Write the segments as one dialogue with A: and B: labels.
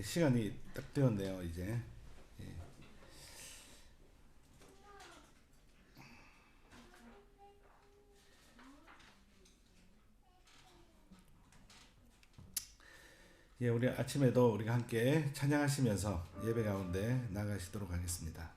A: 시간이 딱 되었네요, 이제. 예. 예, 우리 아침에도 우리가 함께 찬양하시면서 예배 가운데 나가시도록 하겠습니다.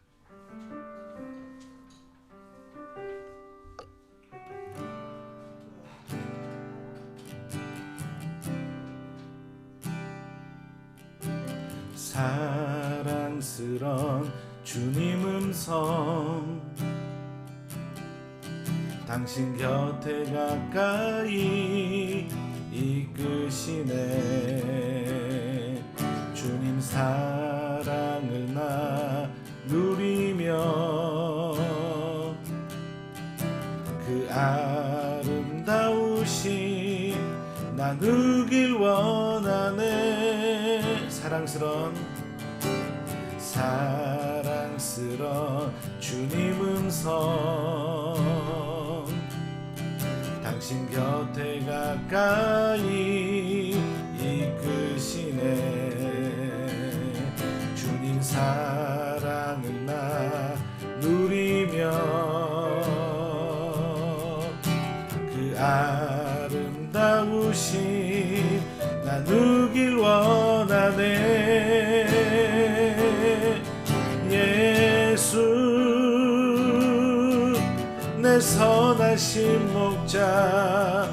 A: 사랑스런 주님 음성, 당신 곁에 가까이 이끄시네. 주님 사랑을 나 누리며 그 아름다우신 나누길 원하네. 사랑스런 주님 음성, 당신 곁에 가까이 이끄시네. 주님 사랑을 나 누리며 그 아름다우신 나누길 원하네. 예수 내 선하신 목자,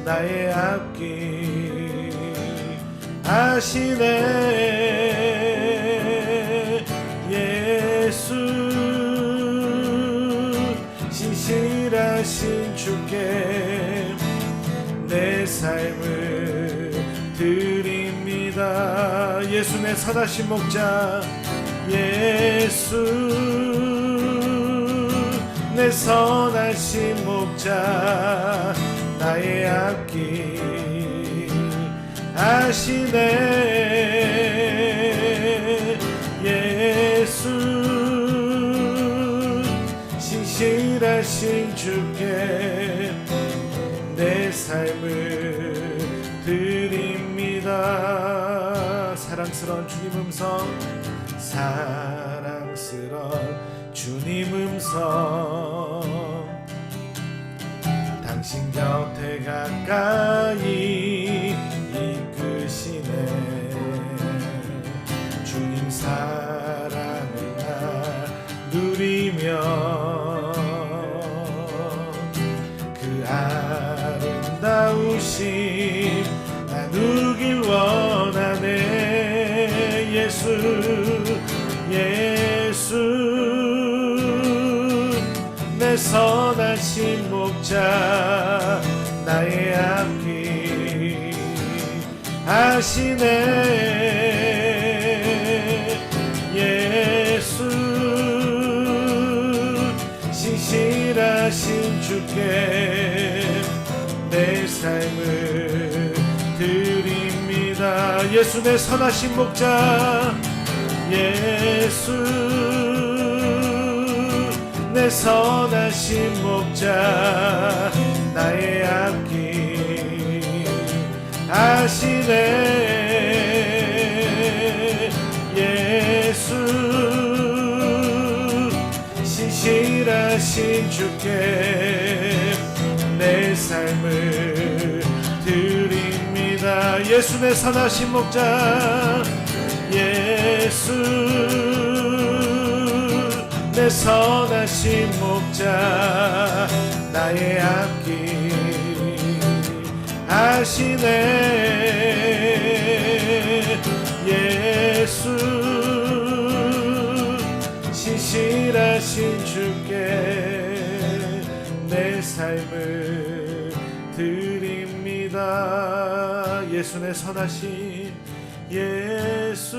A: 나의 앞길 아시네. 예수 신실하신 주께 내 삶을 드립니다. 예수 내 선하신 목자, 예수 내 선하신 목자, 나의 앞길 아시네. 예수 신실하신 주께 내 삶을 드립니다. 사랑스러운 주님 음성, 사랑스러운 주님 음성, 당신 곁에 가까이 이끄시네. 주님 사랑을 나 누리며 그 아름다우신 나누길 원하네. 예수 내 선하신 목자, 나의 앞길 아시네. 예수 신실하신 주께 내 삶을 드립니다. 예수 내 선하신 목자, 예수 내 선하신 목자, 나의 앞길 아시네. 예수 신실하신 주께 내 삶을 드립니다. 예수 내 선하신 목자, 예수 내 선하신 목자, 나의 앞길 아시네. 예수 신실하신 주께 내 삶을 드립니다. 예수 내 선하신, 예수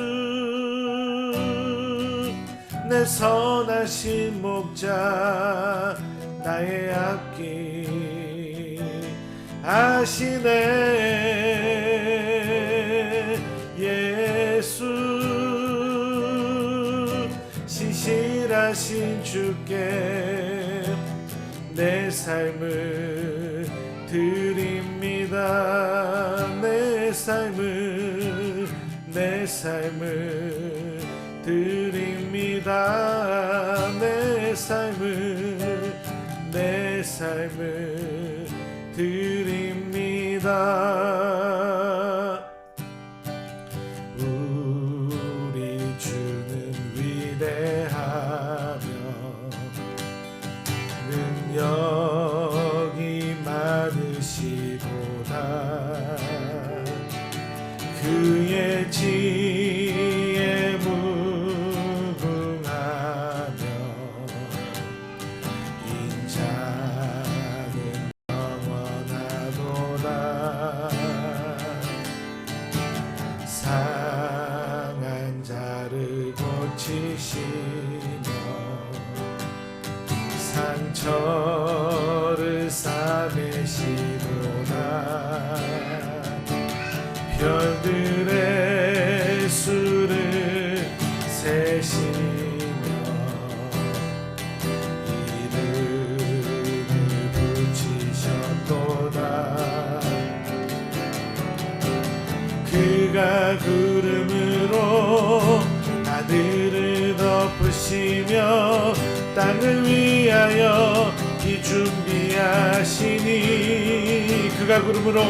A: 내 선하신 목자, 나의 앞길 아시네. 예수 신실하신 주께 내 삶을 드립니다. 내 삶을 삶을 드립니다. 내 삶을 드립니다. 우리 주는 위대하며 능력이 많으시도다. 그의 지혜 무궁하며 인자는 영원하도다. 상한 자를 고치시며 상처를 싸매시도다. 별들의 수를 세시며 이름을 붙이셨도다. 그가 구름으로 하늘을 덮으시며 땅을 위하여 이 준비하시니 그가 구름으로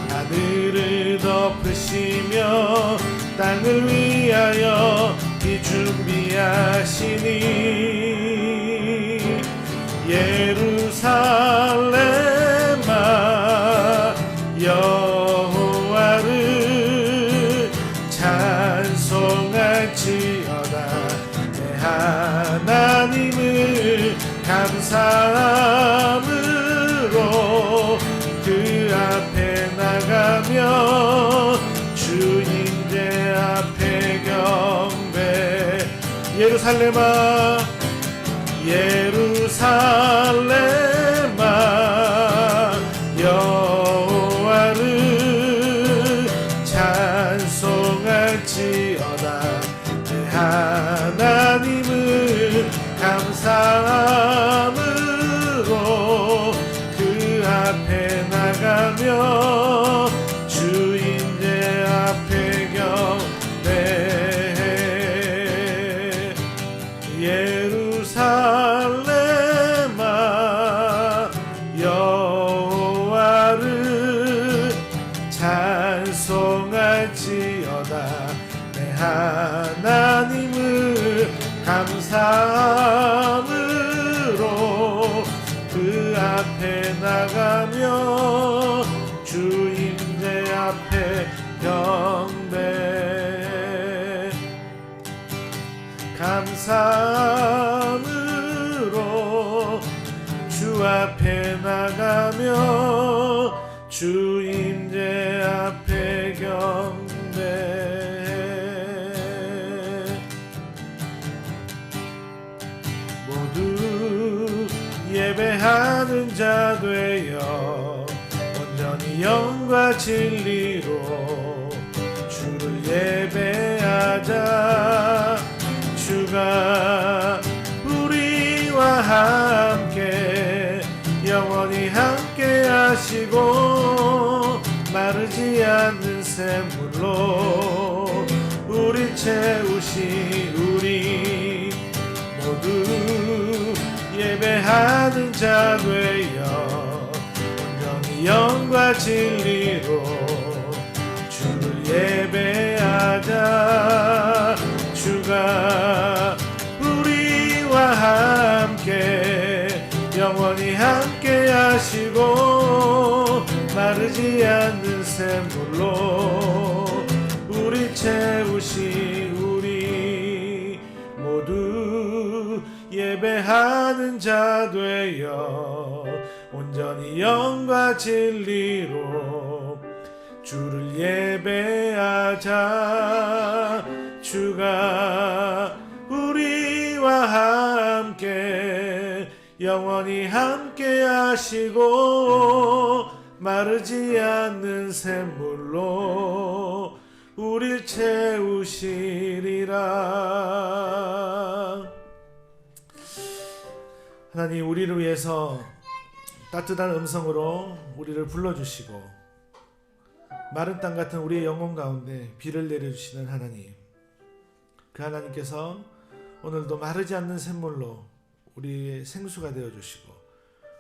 A: 하늘을 덮으시며 땅을 위하여 이 준비하시니 예루살렘아 여호와를 찬송할지어다. 내 하나님을 감사함으로 그 앞에 나가며 주인의 앞에 경배. 예루살렘아 여호와를 찬송할지어다. 내 하나님을 감사함으로 그 앞에 나가며 주인의 앞에 경배해. 예루살렘아 여호와를 찬송할지어다. 내 하나님을 감사함으로 그 앞에 나가며 주인의 앞에 경배. 감사함으로 주 앞에 나가며 주인의 앞에 경배. 모두 예배하는 자 되어 온전히 영과 진리로 주를 예배하자. 주가 우리와 함께 영원히 함께 하시고 마르지 않는 샘물로 우리 채우시. 우리 모두 예배하는 자 되어 온전히 영과 진리로 주를 예배하자. 주가 우리와 함께 영원히 함께 하시고 마르지 않는 샘물로 우리 채우시. 우리 모두 예배하는 자 되어 온전히 영과 진리로 주를 예배하자. 주가 우리와 함께 영원히 함께 하시고 마르지 않는 샘물로 우릴 채우시리라. 하나님, 우리를 위해서 따뜻한 음성으로 우리를 불러주시고 마른 땅 같은 우리의 영혼 가운데 비를 내려주시는 하나님, 그 하나님께서 오늘도 마르지 않는 샘물로 우리의 생수가 되어주시고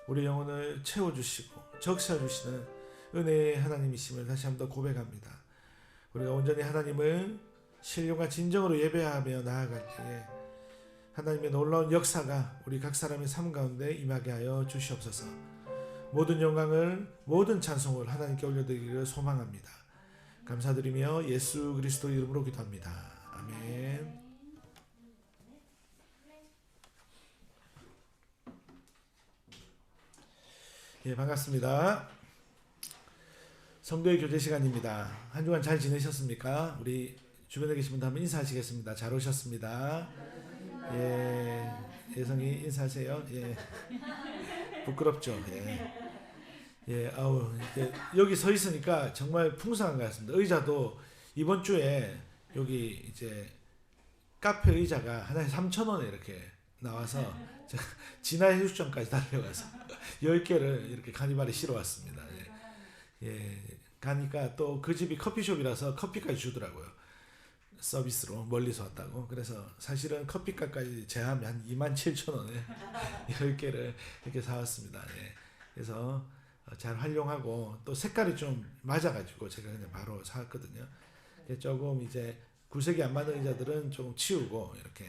A: 우리 영혼을 채워주시고 적셔주시는 은혜의 하나님이심을 다시 한번 더 고백합니다. 우리가 온전히 하나님을 신령과 진정으로 예배하며 나아갈 때에 하나님의 놀라운 역사가 우리 각 사람의 삶 가운데 임하게 하여 주시옵소서. 모든 영광을 모든 찬송을 하나님께 올려드리기를 소망합니다. 감사드리며 예수 그리스도 이름으로 기도합니다. 아멘. 예, 반갑습니다. 성도의 교제 시간입니다. 한 주간 잘 지내셨습니까? 우리 주변에 계신 분들 한번 인사하시겠습니다. 잘 오셨습니다. 예, 예성이 인사하세요. 예, 부끄럽죠. 예, 예, 아우, 여기 서 있으니까 정말 풍성한 것 같습니다. 의자도 이번 주에 여기 이제 카페 의자가 하나에 3,000원에 이렇게 나와서 제가 진화 해수전까지 달려가서 10개를 이렇게 카니발에 실어 왔습니다. 예, 예, 가니까 또 그 집이 커피숍이라서 커피까지 주더라고요. 서비스로 멀리서 왔다고. 그래서 사실은 커피값까지 제하면 한 27,000원에 10개를 이렇게 사왔습니다. 예, 그래서 잘 활용하고 또 색깔이 좀 맞아가지고 제가 그냥 바로 사왔거든요. 조금 이제 구색이 안 맞는 의자들은 조금 치우고 이렇게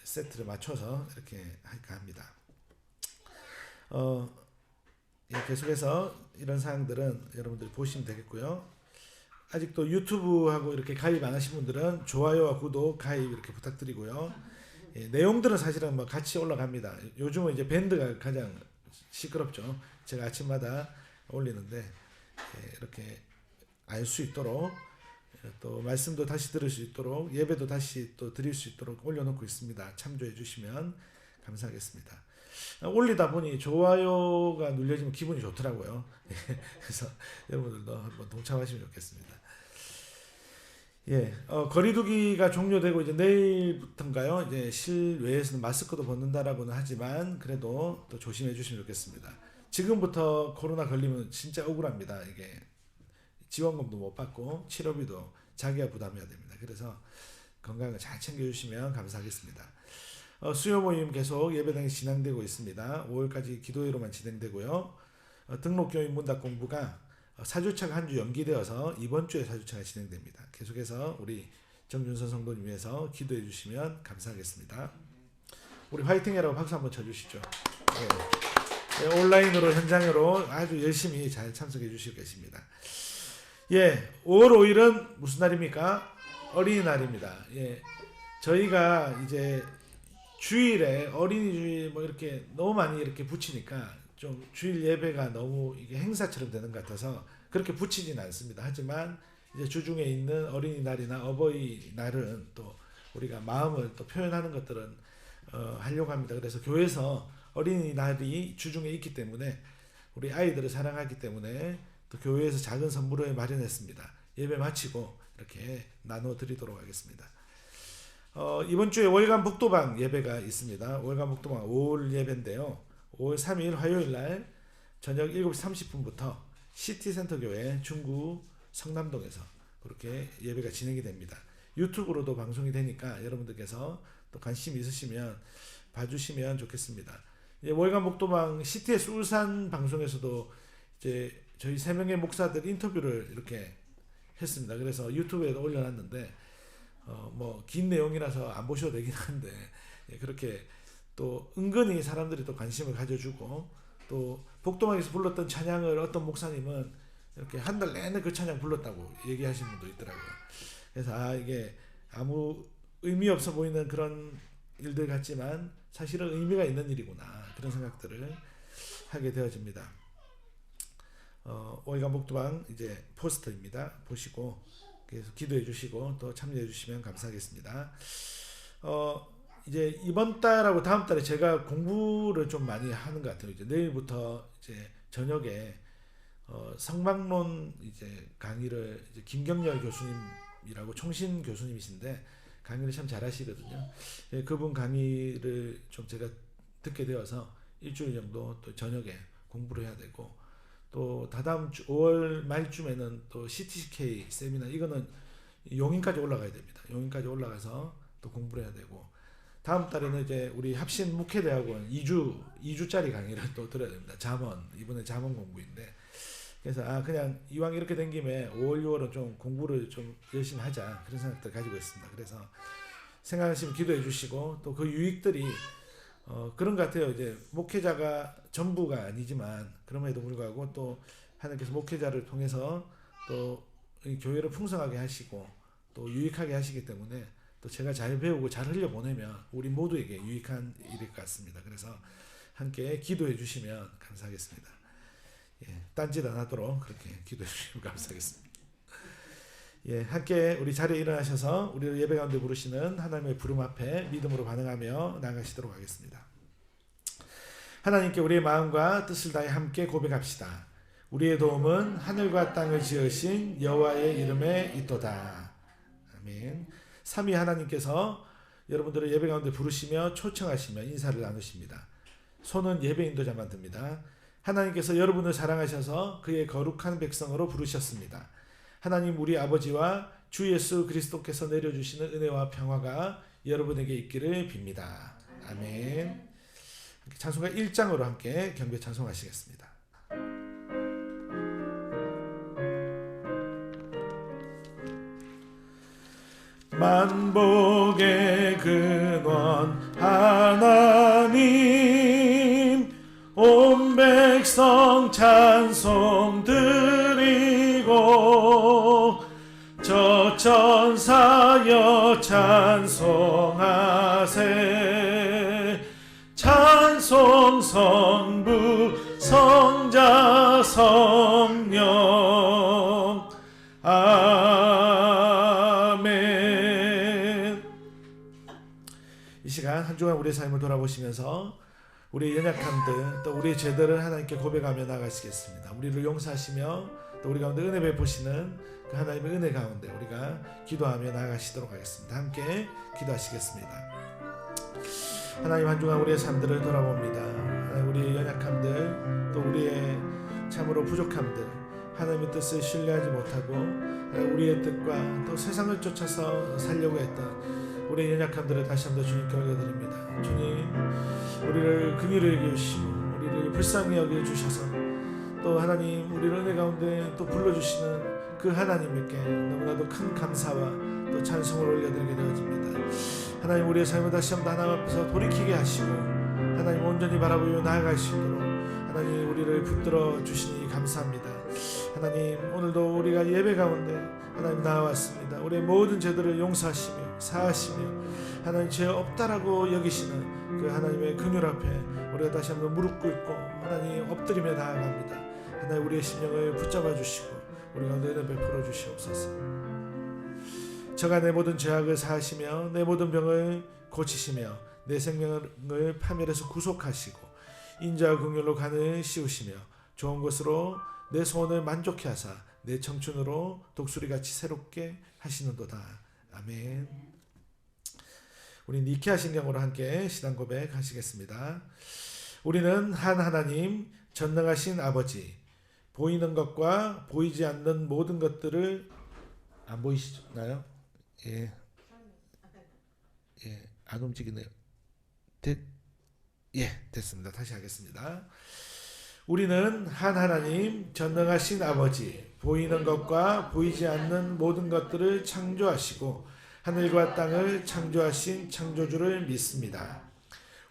A: 세트를 맞춰서 이렇게 할까 합니다. 예, 계속해서 이런 사항들은 여러분들이 보시면 되겠고요. 아직도 유튜브하고 이렇게 가입 안 하신 분들은 좋아요와 구독, 가입 이렇게 부탁드리고요. 예, 내용들은 사실은 뭐 같이 올라갑니다. 요즘은 이제 밴드가 가장 시끄럽죠. 제가 아침마다 올리는데 예, 이렇게 알 수 있도록 또 말씀도 다시 들을 수 있도록 예배도 다시 또 드릴 수 있도록 올려놓고 있습니다. 참조해 주시면 감사하겠습니다. 올리다 보니 좋아요가 눌려지면 기분이 좋더라고요. 그래서 여러분들도 한번 동참하시면 좋겠습니다. 예, 거리두기가 종료되고 이제 내일부터인가요? 이제 실외에서는 마스크도 벗는다라고는 하지만 그래도 또 조심해 주시면 좋겠습니다. 지금부터 코로나 걸리면 진짜 억울합니다. 이게 지원금도 못 받고 치료비도 자기가 부담해야 됩니다. 그래서 건강을 잘 챙겨주시면 감사하겠습니다. 수요 모임 계속 예배당이 진행되고 있습니다. 5월까지 기도회로만 진행되고요. 등록교인 문답 공부가 4주차가 한 주 연기되어서 이번 주에 4주차가 진행됩니다. 계속해서 우리 정준선 성도님 위해서 기도해 주시면 감사하겠습니다. 우리 화이팅이라고 박수 한번 쳐주시죠. 네. 네, 온라인으로 현장으로 아주 열심히 잘 참석해 주시고 계십니다. 예, 5월 5일은 무슨 날입니까? 어린이날입니다. 예, 저희가 이제 주일에 어린이 주일 뭐 이렇게 너무 많이 이렇게 붙이니까 좀 주일 예배가 너무 이게 행사처럼 되는 것 같아서 그렇게 붙이진 않습니다. 하지만 이제 주중에 있는 어린이날이나 어버이날은 또 우리가 마음을 또 표현하는 것들은 하려고 합니다. 그래서 교회에서 어린이날이 주중에 있기 때문에 우리 아이들을 사랑하기 때문에 또 교회에서 작은 선물을 마련했습니다. 예배 마치고 이렇게 나눠 드리도록 하겠습니다. 이번 주에 월간 복도방 예배가 있습니다. 월간 복도방 5월 예배인데요. 5월 3일 화요일 날 저녁 7시 30분부터 시티센터 교회 중구 성남동에서 그렇게 예배가 진행이 됩니다. 유튜브로도 방송이 되니까 여러분들께서 또 관심 있으시면 봐주시면 좋겠습니다. 월간 복도방 CTS 울산 방송에서도 이제 저희 3명의 목사들 인터뷰를 이렇게 했습니다. 그래서 유튜브에 올려놨는데 뭐 긴 내용이라서 안 보셔도 되긴 한데 그렇게 또 은근히 사람들이 또 관심을 가져주고 또 복도방에서 불렀던 찬양을 어떤 목사님은 이렇게 한 달 내내 그 찬양 불렀다고 얘기하시는 분도 있더라고요. 그래서 이게 아무 의미 없어 보이는 그런 일들 같지만 사실은 의미가 있는 일이구나 그런 생각들을 하게 되어집니다. 월간 복도방 이제 포스터입니다. 보시고 계속 기도해 주시고 또 참여해 주시면 감사하겠습니다. 이제 이번 달하고 다음 달에 제가 공부를 좀 많이 하는 것 같아요. 이제 내일부터 이제 저녁에 성막론 이제 강의를 이제 김경렬 교수님이라고 총신 교수님이신데 강의를 참 잘하시거든요. 예, 그분 강의를 좀 제가 듣게 되어서 일주일 정도 또 저녁에 공부를 해야 되고 또 다다음 주 5월 말쯤에는 또 CTK 세미나, 이거는 용인까지 올라가야 됩니다. 용인까지 올라가서 또 공부를 해야 되고, 다음 달에는 이제 우리 합신 목회대학원 2주짜리 강의를 또 들어야 됩니다. 잠언, 이번에 잠언 공부인데, 그래서 그냥 이왕 이렇게 된 김에 5월 6월은 좀 공부를 좀 열심히 하자, 그런 생각들 가지고 있습니다. 그래서 생각하시면 기도해 주시고, 또 그 유익들이 그런 것 같아요. 이제 목회자가 전부가 아니지만 그럼에도 불구하고 또 하나님께서 목회자를 통해서 또 이 교회를 풍성하게 하시고 또 유익하게 하시기 때문에, 또 제가 잘 배우고 잘 흘려보내면 우리 모두에게 유익한 일일 것 같습니다. 그래서 함께 기도해 주시면 감사하겠습니다. 예, 딴짓 안 하도록 그렇게 기도해 주시면 감사하겠습니다. 예, 함께 우리 자리에 일어나셔서 우리를 예배 가운데 부르시는 하나님의 부름 앞에 믿음으로 반응하며 나아가시도록 하겠습니다. 하나님께 우리의 마음과 뜻을 다해 함께 고백합시다. 우리의 도움은 하늘과 땅을 지으신 여호와의 이름에 있도다. 아멘. 삼위 하나님께서 여러분들을 예배 가운데 부르시며 초청하시며 인사를 나누십니다. 손은 예배 인도자만 듭니다. 하나님께서 여러분을 사랑하셔서 그의 거룩한 백성으로 부르셨습니다. 하나님 우리 아버지와 주 예수 그리스도께서 내려주시는 은혜와 평화가 여러분에게 있기를 빕니다. 아멘. 찬송가 1장으로 함께 경배 찬송하시겠습니다. 만복의 근원 하나님, 온 백성 찬송 드리고 저 천사여 찬송하세. 찬송 성부 성자 성령 아멘. 이 시간 한 주간 우리의 삶을 돌아보시면서 우리의 연약함들, 또 우리의 죄들을 하나님께 고백하며 나가시겠습니다. 우리를 용서하시며 또 우리 가운데 은혜 베푸시는 그 하나님의 은혜 가운데 우리가 기도하며 나가시도록 하겠습니다. 함께 기도하시겠습니다. 하나님, 한 주간 우리의 삶들을 돌아봅니다. 하나님, 우리의 연약함들, 또 우리의 참으로 부족함들, 하나님의 뜻을 신뢰하지 못하고 우리의 뜻과 또 세상을 쫓아서 살려고 했던 우리의 연약함들을 다시 한번 주님께 올려드립니다. 주님, 우리를 긍휼히 여기시고 우리를 불쌍히 여겨주셔서 또 하나님 우리를 은혜 가운데 또 불러주시는 그 하나님께 너무나도 큰 감사와 또 찬송을 올려드리게 되어집니다. 하나님, 우리의 삶을 다시 한번 하나님 앞에서 돌이키게 하시고 하나님 온전히 바라보며 나아갈 수 있도록 하나님 우리를 붙들어 주시니 감사합니다. 하나님, 오늘도 우리가 예배 가운데 하나님 나와왔습니다. 우리의 모든 죄들을 용서하시며 사하시며 하나님 죄 없다라고 여기시는 그 하나님의 긍휼 앞에 우리가 다시 한번 무릎 꿇고 하나님 엎드리며 나아갑니다. 하나님, 우리의 심령을 붙잡아 주시고 우리 가운데 은혜 베풀어 주시옵소서. 저가 내 모든 죄악을 사하시며 내 모든 병을 고치시며 내 생명을 파멸에서 구속하시고 인자와 긍휼로 간을 씌우시며 좋은 것으로 내 소원을 만족케 하사 내 청춘으로 독수리같이 새롭게 하시는도다. 아멘. 우리 니케아 신경으로 함께 신앙 고백하시겠습니다. 우리는 한 하나님, 전능하신 아버지, 보이는 것과 보이지 않는 모든 것들을 안 보이시나요? 예, 안 움직이네요. 됐습니다. 다시 하겠습니다. 우리는 한 하나님, 전능하신 아버지, 보이는 것과 보이지 않는 모든 것들을 창조하시고 하늘과 땅을 창조하신 창조주를 믿습니다.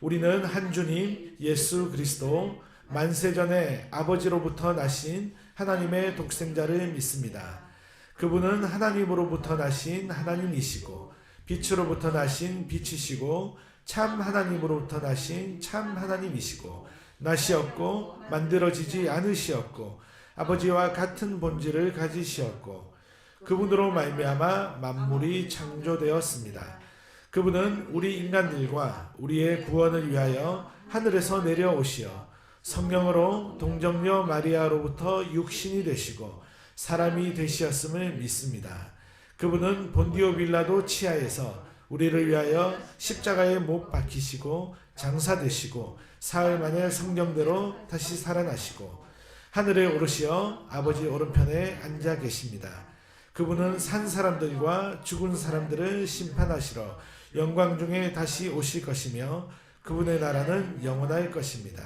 A: 우리는 한 주님 예수 그리스도, 만세전에 아버지로부터 나신 하나님의 독생자를 믿습니다. 그분은 하나님으로부터 나신 하나님이시고 빛으로부터 나신 빛이시고 참 하나님으로부터 나신 참 하나님이시고 낯이 없고 만들어지지 않으시었고 아버지와 같은 본질을 가지시었고 그분으로 말미암아 만물이 창조되었습니다. 그분은 우리 인간들과 우리의 구원을 위하여 하늘에서 내려오시어 성령으로 동정녀 마리아로부터 육신이 되시고 사람이 되시었음을 믿습니다. 그분은 본디오 빌라도 치하에서 우리를 위하여 십자가에 못 박히시고 장사되시고 사흘 만에 성령대로 다시 살아나시고 하늘에 오르시어 아버지 오른편에 앉아 계십니다. 그분은 산 사람들과 죽은 사람들을 심판하시러 영광 중에 다시 오실 것이며 그분의 나라는 영원할 것입니다.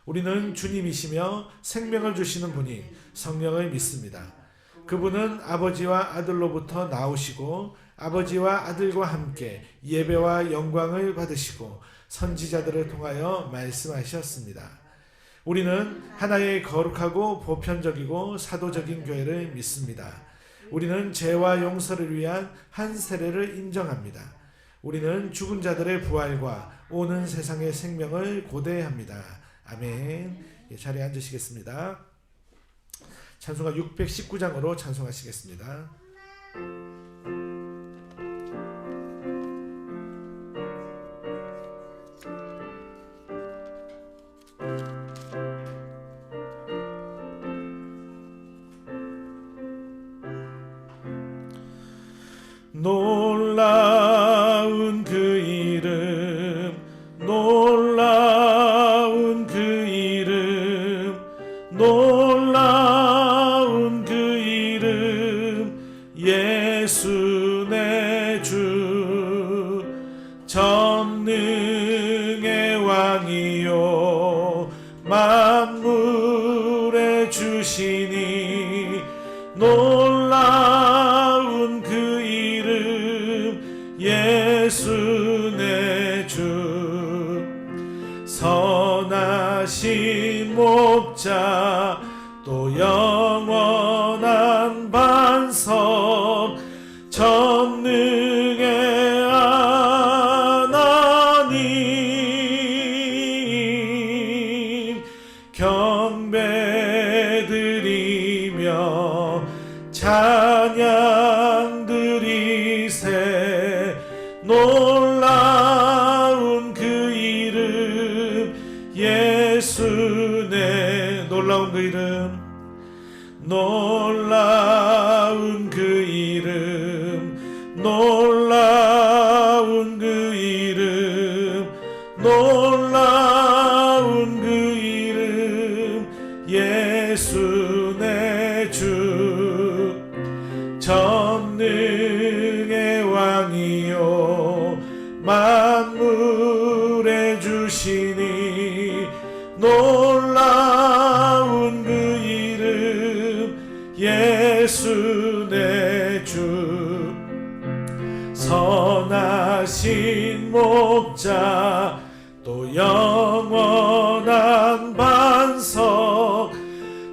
A: 우리는 주님이시며 생명을 주시는 분인 성령을 믿습니다. 그분은 아버지와 아들로부터 나오시고 아버지와 아들과 함께 예배와 영광을 받으시고 선지자들을 통하여 말씀하셨습니다. 우리는 하나의 거룩하고 보편적이고 사도적인 교회를 믿습니다. 우리는 죄와 용서를 위한 한 세례를 인정합니다. 우리는 죽은 자들의 부활과 오는 세상의 생명을 고대합니다. 아멘. 자리에 앉으시겠습니다. 찬송가 619장으로 찬송하시겠습니다. 놀라운 그 이름, 놀라운 그 이름, 놀라운 그 이름, 예수 내 주, 전능의 왕이요 만물의 주시니, 놀라운 그 이름, 예수 내 주, 선하신 목자 또 영원한 반석, 전능의 하나님, 경배드리며 찬양 드리세. 놀라운 그 이름, 예수 내, 놀라운 그 이름, 놀라운 그 이름, 놀라운 그 이름, 놀라운 그 이름, 예수 내 주, 전능의 왕이요 만물의 주시니, 놀라운 그 이름, 예수 내 주, 선하신 목자 또 영원한 반석,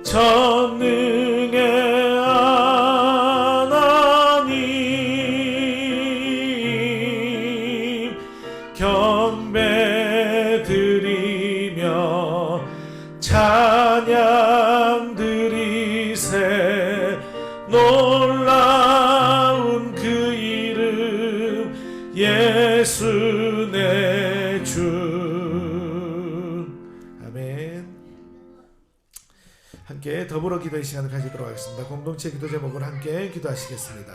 A: 전능의 하나님, 경배드리며 찬양 드리세. 놀라운 그 이름, 예수 내 주. 아멘. 함께 더불어 기도의 시간을 가지도록 하겠습니다. 공동체 기도 제목을 함께 기도하시겠습니다.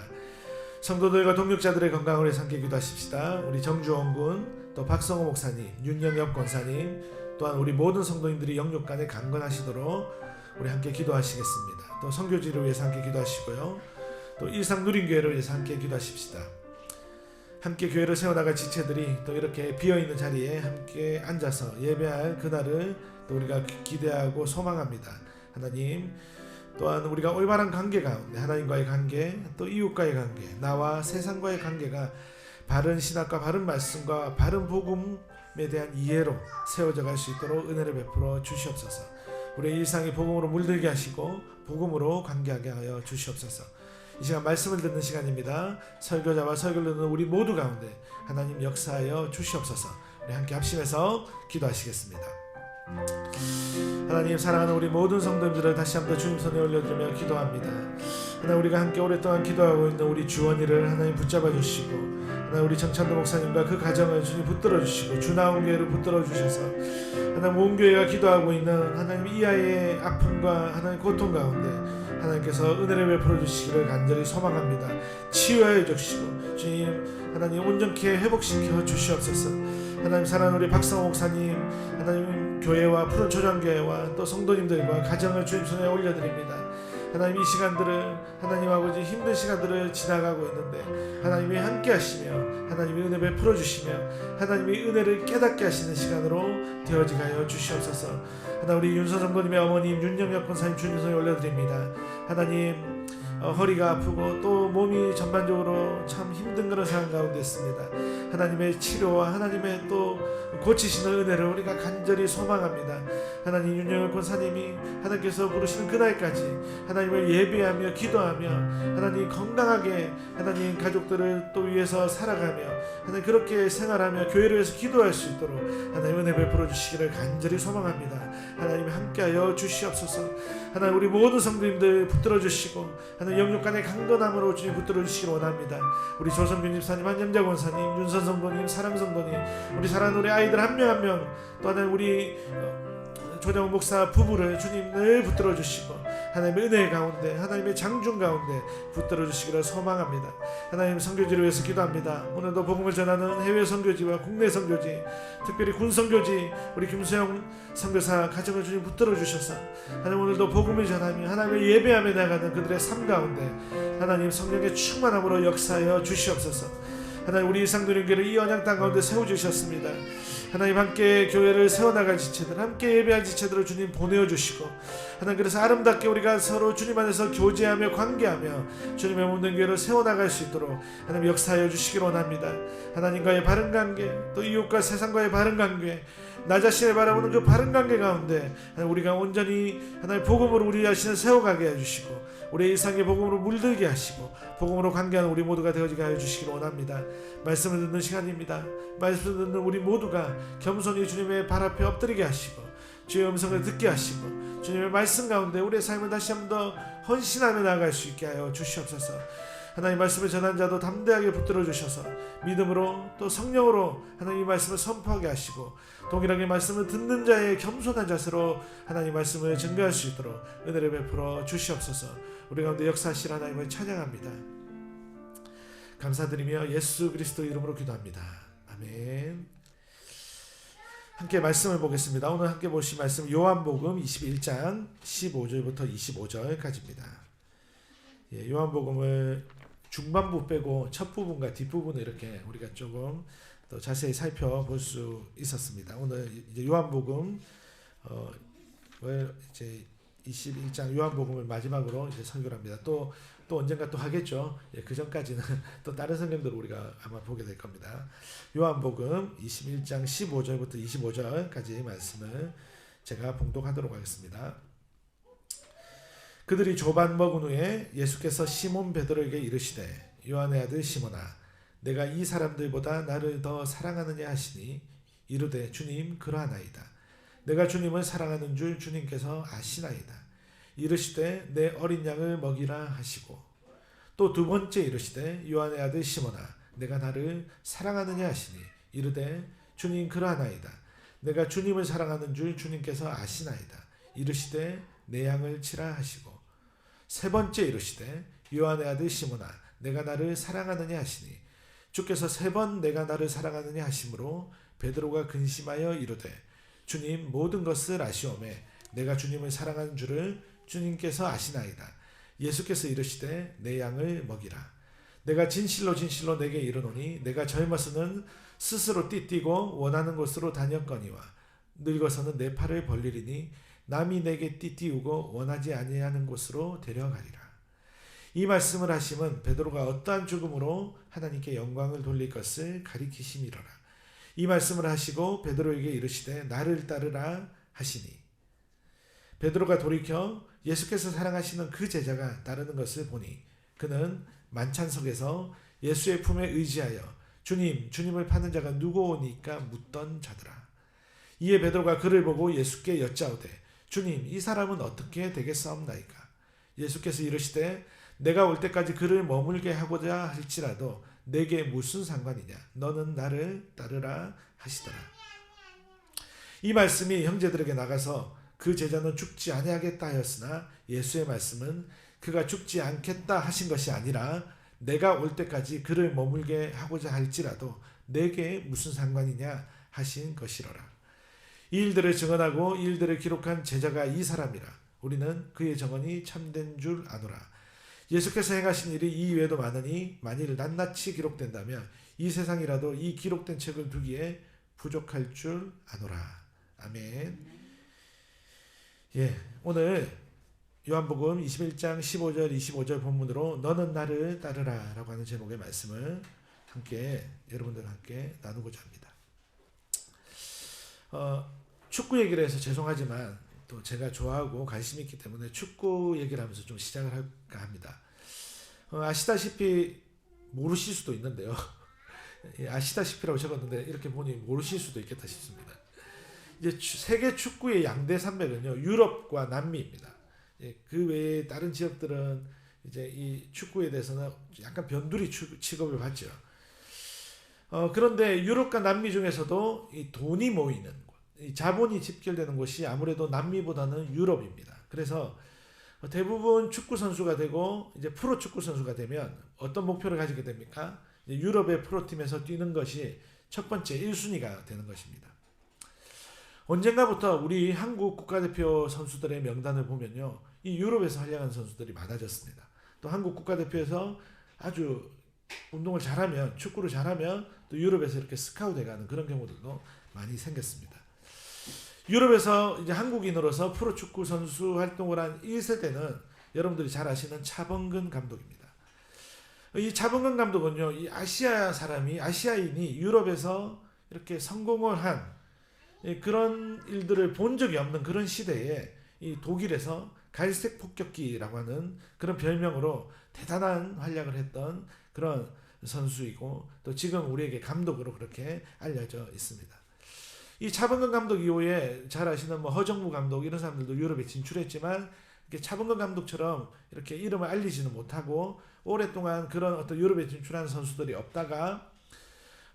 A: 성도들과 동역자들의 건강을 위해서 함께 기도하십시다. 우리 정주원 군, 또 박성호 목사님, 윤영엽 권사님, 또한 우리 모든 성도님들이 영육간에 강건하시도록 우리 함께 기도하시겠습니다. 또 선교지를 위해서 함께 기도하시고요. 또 일상 누린교회를 위해서 함께 기도하십시다. 함께 교회를 세워나갈 지체들이 또 이렇게 비어있는 자리에 함께 앉아서 예배할 그날을 또 우리가 기대하고 소망합니다. 하나님, 또한 우리가 올바른 관계 가운데 하나님과의 관계, 또 이웃과의 관계, 나와 세상과의 관계가 바른 신학과 바른 말씀과 바른 복음에 대한 이해로 세워져 갈 수 있도록 은혜를 베풀어 주시옵소서. 우리의 일상이 복음으로 물들게 하시고 복음으로 관계하게 하여 주시옵소서. 이 시간 말씀을 듣는 시간입니다. 설교자와 설교를 듣는 우리 모두 가운데 하나님 역사하여 주시옵소서. 우리 함께 합심해서 기도하시겠습니다. 하나님, 사랑하는 우리 모든 성도님들을 다시 한번 주님 손에 올려드리며 기도합니다. 하나님, 우리가 함께 오랫동안 기도하고 있는 우리 주원이를 하나님 붙잡아 주시고, 하나님 우리 정찬도 목사님과 그 가정을 주님 붙들어 주시고, 주나온 교회를 붙들어 주셔서 하나님 온 교회가 기도하고 있는 하나님 이 아이의 아픔과 하나님 고통 가운데 하나님께서 은혜를 베풀어 주시기를 간절히 소망합니다. 치유하여 주시고 주님 하나님 온전케 회복시켜 주시옵소서. 하나님 사랑하는 우리 박성호 목사님, 하나님 교회와 푸른 초장교회와 또 성도님들과 가정을 주님 손에 올려드립니다. 하나님 이 시간들을 하나님 아버지 힘든 시간들을 지나가고 있는데 하나님이 함께 하시며 하나님이 은혜 베풀어 주시며 하나님이 은혜를 깨닫게 하시는 시간으로 되어지게 하여 주시옵소서. 하나님 우리 윤서정도님의 어머님 윤영혁 권사님 주님 손에 올려드립니다. 하나님 허리가 아프고 또 몸이 전반적으로 참 힘든 그런 상황 가운데 있습니다. 하나님의 치료와 하나님의 또 고치시는 은혜를 우리가 간절히 소망합니다. 하나님 윤영혁 권사님이 하나님께서 부르시는 그날까지 하나님을 예배하며 기도하며 하나님 건강하게 하나님 가족들을 또 위해서 살아가며 하나님 그렇게 생활하며 교회를 위해서 기도할 수 있도록 하나님 은혜 베풀어 주시기를 간절히 소망합니다. 하나님 함께하여 주시옵소서. 하나님 우리 모든 성도님들 붙들어 주시고 하나님 영육간의 강건함으로 주님 붙들어 주시기 원합니다. 우리 조성균 집사님, 한영자 권사님, 윤선성도님, 사랑성도님, 우리 사랑하는 우리 아이들 한 명 한 명, 또 하나님 우리 조정훈 목사 부부를 주님 늘 붙들어 주시고 하나님의 은혜 가운데 하나님의 장중 가운데 붙들어 주시기를 소망합니다. 하나님 선교지를 위해서 기도합니다. 오늘도 복음을 전하는 해외 선교지와 국내 선교지, 특별히 군 선교지 우리 김수영 선교사 가정을 주님 붙들어 주셔서 하나님 오늘도 복음을 전하며 하나님의 예배하며 나가는 그들의 삶 가운데 하나님 성령의 충만함으로 역사하여 주시옵소서. 하나님 우리 일상도령교회를 이 언약 땅 가운데 세워주셨습니다. 하나님 함께 교회를 세워나갈 지체들, 함께 예배할 지체들을 주님 보내어주시고 하나님 그래서 아름답게 우리가 서로 주님 안에서 교제하며 관계하며 주님의 몸된 교회를 세워나갈 수 있도록 하나님 역사하여 주시길 원합니다. 하나님과의 바른 관계, 또 이웃과 세상과의 바른 관계, 나 자신을 바라보는 그 바른 관계 가운데 우리가 온전히 하나님 복음으로 우리 자신을 세워가게 해주시고 우리의 일상의 복음으로 물들게 하시고 복음으로 관계하는 우리 모두가 되어지게 하여 주시길 원합니다. 말씀을 듣는 시간입니다. 말씀을 듣는 우리 모두가 겸손히 주님의 발 앞에 엎드리게 하시고 주의 음성을 듣게 하시고 주님의 말씀 가운데 우리의 삶을 다시 한 번 더 헌신하며 나아갈 수 있게 하여 주시옵소서. 하나님 말씀을 전한 자도 담대하게 붙들어 주셔서 믿음으로 또 성령으로 하나님 이 말씀을 선포하게 하시고 동일하게 말씀을 듣는 자의 겸손한 자세로 하나님 말씀을 증거할 수 있도록 은혜를 베풀어 주시옵소서. 우리 가운데 역사하실 하나님을 찬양합니다. 감사드리며 예수 그리스도 이름으로 기도합니다. 아멘. 함께 말씀을 보겠습니다. 오늘 함께 보실 말씀 요한복음 21장 15절부터 25절까지입니다. 예, 요한복음을 중반부 빼고 첫 부분과 뒷부분을 이렇게 우리가 조금 더 자세히 살펴볼 수 있었습니다. 오늘 이제 요한복음 이제 21장 요한복음을 마지막으로 이제 설교를 합니다. 또 언젠가 또 하겠죠. 예, 그 전까지는 또 다른 성경들을 우리가 아마 보게 될 겁니다. 요한복음 21장 15절부터 25절까지 말씀을 제가 봉독하도록 하겠습니다. 그들이 조반 먹은 후에 예수께서 시몬 베드로에게 이르시되 요한의 아들 시몬아 내가 이 사람들보다 나를 더 사랑하느냐 하시니 이르되 주님 그러하나이다. 내가 주님을 사랑하는 줄 주님께서 아시나이다. 이르시되 내 어린 양을 먹이라 하시고 또 두 번째 이르시되 요한의 아들 시몬아 내가 나를 사랑하느냐 하시니 이르되 주님 그러하나이다. 내가 주님을 사랑하는 줄 주님께서 아시나이다. 이르시되 내 양을 치라 하시고 세 번째 이르시되 요한의 아들 시몬아 내가 나를 사랑하느냐 하시니 주께서 세 번 내가 나를 사랑하느냐 하심으로 베드로가 근심하여 이르되 주님 모든 것을 아시오매 내가 주님을 사랑하는 줄을 주님께서 아시나이다. 예수께서 이르시되 내 양을 먹이라. 내가 진실로 진실로 내게 이르노니 내가 젊어서는 스스로 띠뛰고 원하는 곳으로 다녔거니와 늙어서는 내 팔을 벌리리니 남이 내게 띠띠우고 원하지 아니하는 곳으로 데려가리라. 이 말씀을 하심은 베드로가 어떠한 죽음으로 하나님께 영광을 돌릴 것을 가리키심이로라. 이 말씀을 하시고 베드로에게 이르시되 나를 따르라 하시니 베드로가 돌이켜 예수께서 사랑하시는 그 제자가 따르는 것을 보니 그는 만찬석에서 예수의 품에 의지하여 주님을 파는 자가 누구오니까 묻던 자더라. 이에 베드로가 그를 보고 예수께 여짜오되 주님 이 사람은 어떻게 되겠사옵나이까. 예수께서 이르시되 내가 올 때까지 그를 머물게 하고자 할지라도 내게 무슨 상관이냐. 너는 나를 따르라 하시더라. 이 말씀이 형제들에게 나가서 그 제자는 죽지 아니하겠다 하였으나 예수의 말씀은 그가 죽지 않겠다 하신 것이 아니라 내가 올 때까지 그를 머물게 하고자 할지라도 내게 무슨 상관이냐 하신 것이로라. 이 일들을 증언하고 이 일들을 기록한 제자가 이 사람이라. 우리는 그의 증언이 참된 줄 아노라. 예수께서 행하신 일이 이 이외에도 많으니 만일 낱낱이 기록된다면 이 세상이라도 이 기록된 책을 두기에 부족할 줄 아노라. 아멘. 예, 오늘 요한복음 21장 15절 25절 본문으로 너는 나를 따르라 라고 하는 제목의 말씀을 함께 여러분들과 함께 나누고자 합니다. 축구 얘기를 해서 죄송하지만 또 제가 좋아하고 관심이 있기 때문에 축구 얘기를 하면서 좀 시작을 할까 합니다. 아시다시피 모르실 수도 있는데요. 아시다시피라고 적었는데 이렇게 보니 모르실 수도 있겠다 싶습니다. 이제 세계 축구의 양대 산맥은요, 유럽과 남미입니다. 그 외에 다른 지역들은 이제 이 축구에 대해서는 약간 변두리 취급을 받죠. 그런데 유럽과 남미 중에서도 이 돈이 모이는 곳, 이 자본이 집결되는 곳이 아무래도 남미보다는 유럽입니다. 그래서 대부분 축구 선수가 되고 이제 프로 축구 선수가 되면 어떤 목표를 가지게 됩니까? 유럽의 프로팀에서 뛰는 것이 첫 번째 1순위가 되는 것입니다. 언젠가부터 우리 한국 국가대표 선수들의 명단을 보면요, 이 유럽에서 활약한 선수들이 많아졌습니다. 또 한국 국가대표에서 아주 운동을 잘하면, 축구를 잘하면 또 유럽에서 이렇게 스카우트해가는 그런 경우들도 많이 생겼습니다. 유럽에서 이제 한국인으로서 프로축구 선수 활동을 한 1세대는 여러분들이 잘 아시는 차범근 감독입니다. 이 차범근 감독은요, 이 아시아인이 유럽에서 이렇게 성공을 한 그런 일들을 본 적이 없는 그런 시대에 이 독일에서 갈색 폭격기라고 하는 그런 별명으로 대단한 활약을 했던 그런 선수이고, 또 지금 우리에게 감독으로 그렇게 알려져 있습니다. 이 차범근 감독 이후에 잘 아시는 허정무 감독 이런 사람들도 유럽에 진출했지만 이렇게 차범근 감독처럼 이렇게 이름을 알리지는 못하고 오랫동안 그런 어떤 유럽에 진출한 선수들이 없다가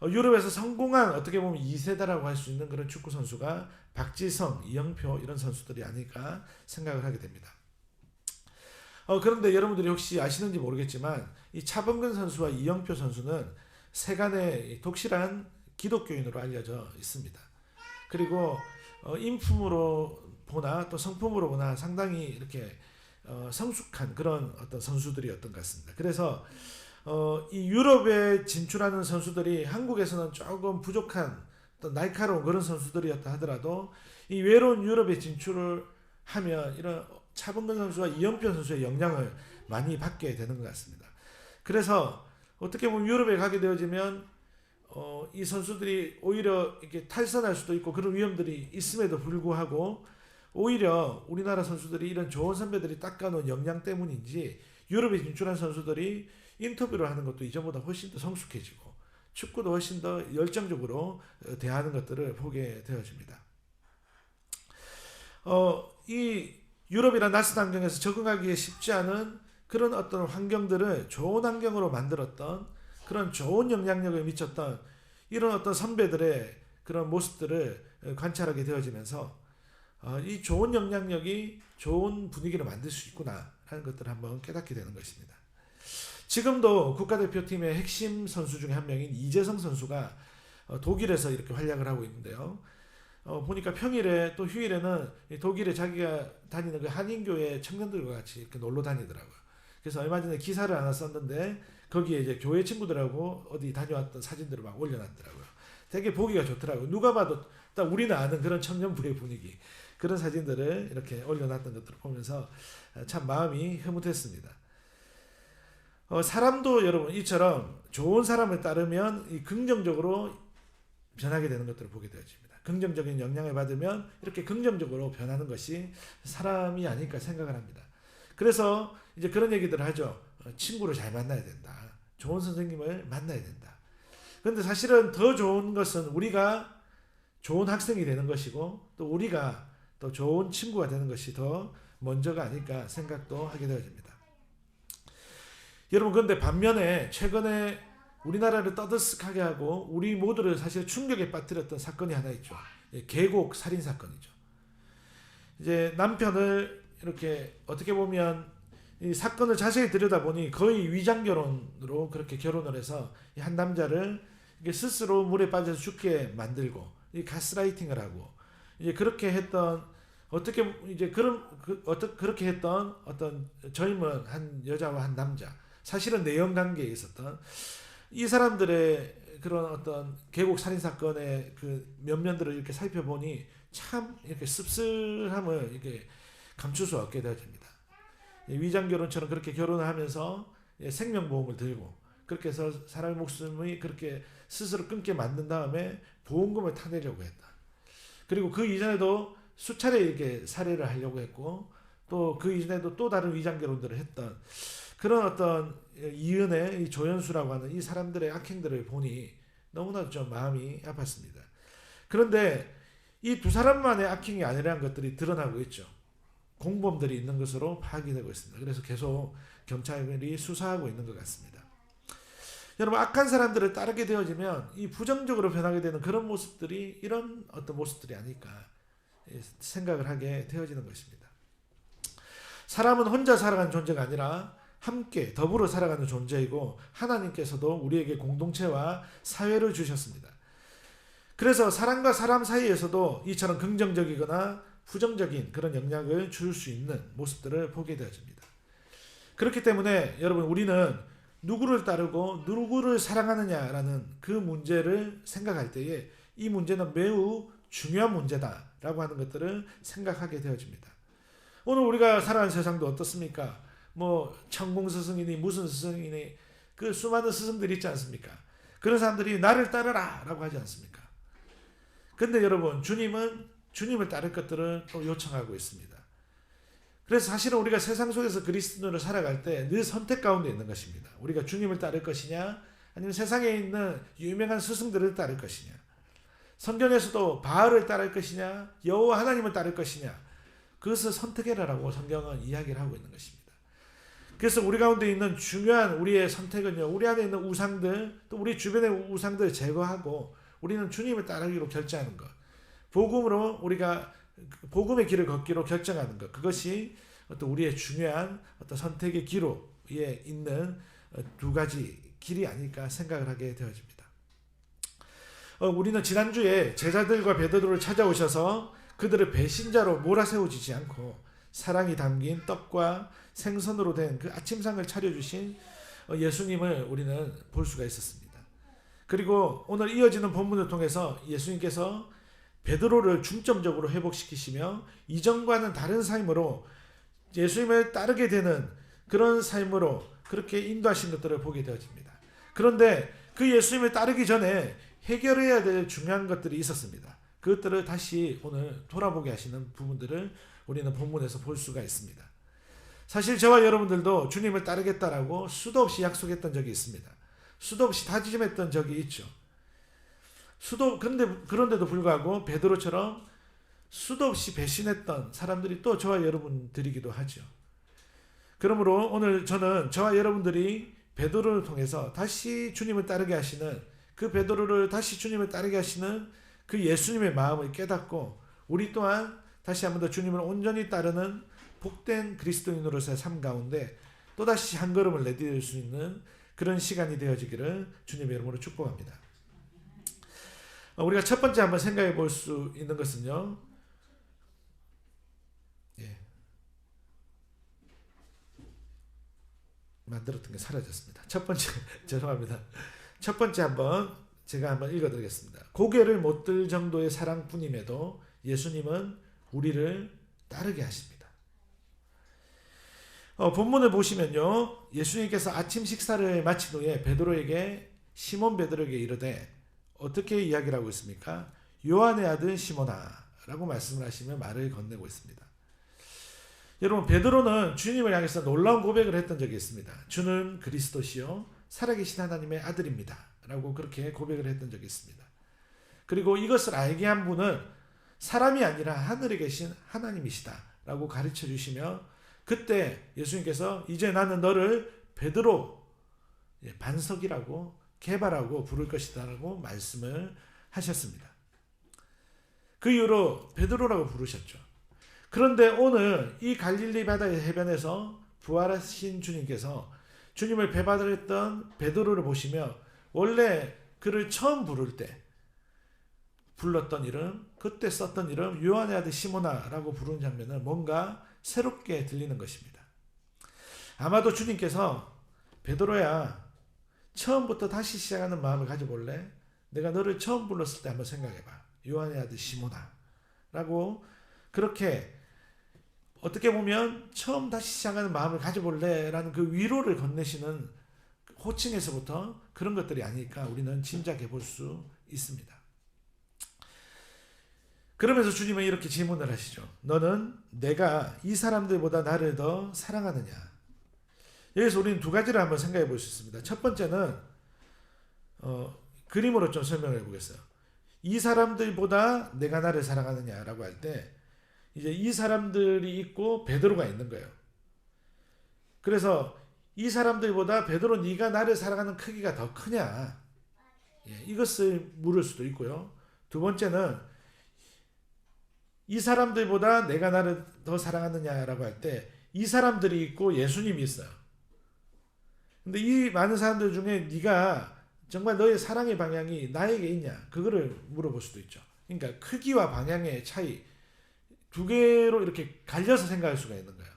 A: 유럽에서 성공한 어떻게 보면 2세대라고 할 수 있는 그런 축구 선수가 박지성, 이영표 이런 선수들이 아닐까 생각을 하게 됩니다. 그런데 여러분들이 혹시 아시는지 모르겠지만 이 차범근 선수와 이영표 선수는 세간의 독실한 기독교인으로 알려져 있습니다. 그리고 인품으로 보나 또 성품으로 보나 상당히 이렇게 성숙한 그런 어떤 선수들이었던 것 같습니다. 그래서 이 유럽에 진출하는 선수들이 한국에서는 조금 부족한 어떤 날카로운 그런 선수들이었다 하더라도 이 외로운 유럽에 진출을 하면 이런 차범근 선수와 이영표 선수의 영향을 많이 받게 되는 것 같습니다. 그래서 어떻게 보면 유럽에 가게 되어지면 이 선수들이 오히려 이렇게 탈선할 수도 있고 그런 위험들이 있음에도 불구하고 오히려 우리나라 선수들이 이런 좋은 선배들이 닦아놓은 역량 때문인지 유럽에 진출한 선수들이 인터뷰를 하는 것도 이전보다 훨씬 더 성숙해지고 축구도 훨씬 더 열정적으로 대하는 것들을 보게 되어집니다. 이 유럽이란 낯선 환경에서 적응하기에 쉽지 않은 그런 어떤 환경들을 좋은 환경으로 만들었던 그런 좋은 영향력을 미쳤던 이런 어떤 선배들의 그런 모습들을 관찰하게 되어지면서 이 좋은 영향력이 좋은 분위기를 만들 수 있구나 하는 것들을 한번 깨닫게 되는 것입니다. 지금도 국가대표팀의 핵심 선수 중에 한 명인 이재성 선수가 독일에서 이렇게 활약을 하고 있는데요. 보니까 평일에 또 휴일에는 독일에 자기가 다니는 그 한인교회 청년들과 같이 이렇게 놀러 다니더라고요. 그래서 얼마 전에 기사를 하나 썼는데 거기에 이제 교회 친구들하고 어디 다녀왔던 사진들을 막 올려놨더라고요. 되게 보기가 좋더라고요. 누가 봐도 딱 우리는 아는 그런 청년부의 분위기, 그런 사진들을 이렇게 올려놨던 것들을 보면서 참 마음이 흐뭇했습니다. 사람도 여러분 이처럼 좋은 사람을 따르면 긍정적으로 변하게 되는 것들을 보게 되어집니다. 긍정적인 영향을 받으면 이렇게 긍정적으로 변하는 것이 사람이 아닐까 생각을 합니다. 그래서 이제 그런 얘기들을 하죠. 친구를 잘 만나야 된다. 좋은 선생님을 만나야 된다. 그런데 사실은 더 좋은 것은 우리가 좋은 학생이 되는 것이고 또 우리가 또 좋은 친구가 되는 것이 더 먼저가 아닐까 생각도 하게 되어집니다. 여러분, 그런데 반면에 최근에 우리나라를 떠들썩하게 하고 우리 모두를 사실 충격에 빠뜨렸던 사건이 하나 있죠. 계곡 살인 사건이죠. 이제 남편을 이렇게 어떻게 보면 이 사건을 자세히 들여다보니 거의 위장 결혼으로 그렇게 결혼을 해서 한 남자를 스스로 물에 빠져서 죽게 만들고 이 가스라이팅을 하고 이제 그렇게 했던 어떻게 이제 그렇게 했던 어떤 젊은 한 여자와 한 남자, 사실은 내연 관계에 있었던 이 사람들의 그런 어떤 계곡 살인 사건의 그 면면들을 이렇게 살펴보니 참 이렇게 씁쓸함을 이렇게 감출 수 없게 되어집니다. 위장 결혼처럼 그렇게 결혼을 하면서 생명보험을 들고 그렇게 해서 사람의 목숨이 그렇게 스스로 끊게 만든 다음에 보험금을 타내려고 했다. 그리고 그 이전에도 수차례 이렇게 살해를 하려고 했고 또 그 이전에도 또 다른 위장 결혼들을 했던 그런 어떤 이은의 이 조연수라고 하는 이 사람들의 악행들을 보니 너무나 좀 마음이 아팠습니다. 그런데 이 두 사람만의 악행이 아니라는 것들이 드러나고 있죠. 공범들이 있는 것으로 파악이 되고 있습니다. 그래서 계속 경찰이 수사하고 있는 것 같습니다. 여러분, 악한 사람들을 따르게 되어지면 이 부정적으로 변하게 되는 그런 모습들이 이런 어떤 모습들이 아닐까 생각을 하게 되어지는 것입니다. 사람은 혼자 살아가는 존재가 아니라 함께 더불어 살아가는 존재이고 하나님께서도 우리에게 공동체와 사회를 주셨습니다. 그래서 사람과 사람 사이에서도 이처럼 긍정적이거나 부정적인 그런 영향을 줄 수 있는 모습들을 보게 되어집니다. 그렇기 때문에 여러분, 우리는 누구를 따르고 누구를 사랑하느냐라는 그 문제를 생각할 때에 이 문제는 매우 중요한 문제다라고 하는 것들을 생각하게 되어집니다. 오늘 우리가 살아가는 세상도 어떻습니까? 뭐 천공 스승이니 무슨 스승이니 그 수많은 스승들이 있지 않습니까? 그런 사람들이 나를 따르라 라고 하지 않습니까? 근데 여러분, 주님은 주님을 따를 것들을 또 요청하고 있습니다. 그래서 사실은 우리가 세상 속에서 그리스도인으로 살아갈 때 늘 선택 가운데 있는 것입니다. 우리가 주님을 따를 것이냐 아니면 세상에 있는 유명한 스승들을 따를 것이냐, 성경에서도 바알을 따를 것이냐 여호와 하나님을 따를 것이냐, 그것을 선택해라라고 성경은 이야기를 하고 있는 것입니다. 그래서 우리 가운데 있는 중요한 우리의 선택은요, 우리 안에 있는 우상들 또 우리 주변의 우상들을 제거하고 우리는 주님을 따르기로 결정하는 것, 복음으로 우리가 복음의 길을 걷기로 결정하는 것, 그것이 어떤 우리의 중요한 어떤 선택의 기로에 있는 두 가지 길이 아닐까 생각을 하게 되어집니다. 우리는 지난주에 제자들과 베드로를 찾아오셔서 그들을 배신자로 몰아세우지 않고 사랑이 담긴 떡과 생선으로 된 그 아침상을 차려주신 예수님을 우리는 볼 수가 있었습니다. 그리고 오늘 이어지는 본문을 통해서 예수님께서 베드로를 중점적으로 회복시키시며 이전과는 다른 삶으로 예수님을 따르게 되는 그런 삶으로 그렇게 인도하신 것들을 보게 되어집니다. 그런데 그 예수님을 따르기 전에 해결해야 될 중요한 것들이 있었습니다. 그것들을 다시 오늘 돌아보게 하시는 부분들을 우리는 본문에서 볼 수가 있습니다. 사실 저와 여러분들도 주님을 따르겠다라고 수도 없이 약속했던 적이 있습니다. 수도 없이 다짐했던 적이 있죠. 그런데도 불구하고 베드로처럼 수도 없이 배신했던 사람들이 또 저와 여러분들이기도 하죠. 그러므로 오늘 저는 저와 여러분들이 베드로를 통해서 다시 주님을 따르게 하시는, 그 베드로를 다시 주님을 따르게 하시는 그 예수님의 마음을 깨닫고 우리 또한 다시 한번 더 주님을 온전히 따르는 복된 그리스도인으로서의 삶 가운데 또다시 한 걸음을 내디딜 수 있는 그런 시간이 되어지기를 주님의 이름으로 축복합니다. 우리가 첫 번째 한번 생각해 볼 수 있는 것은요, 만들었던 게 사라졌습니다. 첫 번째 죄송합니다. 첫 번째 제가 한번 읽어드리겠습니다. 고개를 못 들 정도의 사랑뿐임에도 예수님은 우리를 따르게 하십니다. 본문을 보시면요, 예수님께서 아침 식사를 마친 후에 베드로에게, 시몬 베드로에게 이르되, 어떻게 이야기를 하고 있습니까? 요한의 아들 시몬아 라고 말씀을 하시며 말을 건네고 있습니다. 여러분, 베드로는 주님을 향해서 놀라운 고백을 했던 적이 있습니다. 주는 그리스도시요 살아계신 하나님의 아들입니다 라고 그렇게 고백을 했던 적이 있습니다. 그리고 이것을 알게 한 분은 사람이 아니라 하늘에 계신 하나님이시다 라고 가르쳐 주시며, 그때 예수님께서 이제 나는 너를 베드로, 반석이라고 개발하고 부를 것이다 라고 말씀을 하셨습니다. 그 이후로 베드로라고 부르셨죠. 그런데 오늘 이 갈릴리 바다의 해변에서 부활하신 주님께서 주님을 배반했던 베드로를 보시며 원래 그를 처음 부를 때 불렀던 이름, 그때 썼던 이름 요한의 아들 시모나라고 부르는 장면은 뭔가 새롭게 들리는 것입니다. 아마도 주님께서 베드로야, 처음부터 다시 시작하는 마음을 가져볼래? 내가 너를 처음 불렀을 때 한번 생각해봐. 요한의 아들 시모나라고 그렇게 어떻게 보면 처음 다시 시작하는 마음을 가져볼래? 라는 그 위로를 건네시는 호칭에서부터 그런 것들이 아닐까 우리는 짐작해 볼 수 있습니다. 그러면서 주님은 이렇게 질문을 하시죠. 너는 내가 이 사람들보다 나를 더 사랑하느냐? 여기서 우리는 두 가지를 한번 생각해 볼 수 있습니다. 첫 번째는 그림으로 좀 설명해 보겠어요. 이 사람들보다 내가 나를 사랑하느냐라고 할 때 이제 이 사람들이 있고 베드로가 있는 거예요. 그래서 이 사람들보다 베드로 네가 나를 사랑하는 크기가 더 크냐? 이것을 물을 수도 있고요. 두 번째는 이 사람들보다 내가 나를 더 사랑하느냐라고 할 때 이 사람들이 있고 예수님이 있어요. 근데 이 많은 사람들 중에 네가 정말 너의 사랑의 방향이 나에게 있냐? 그거를 물어볼 수도 있죠. 그러니까 크기와 방향의 차이 두 개로 이렇게 갈려서 생각할 수가 있는 거예요.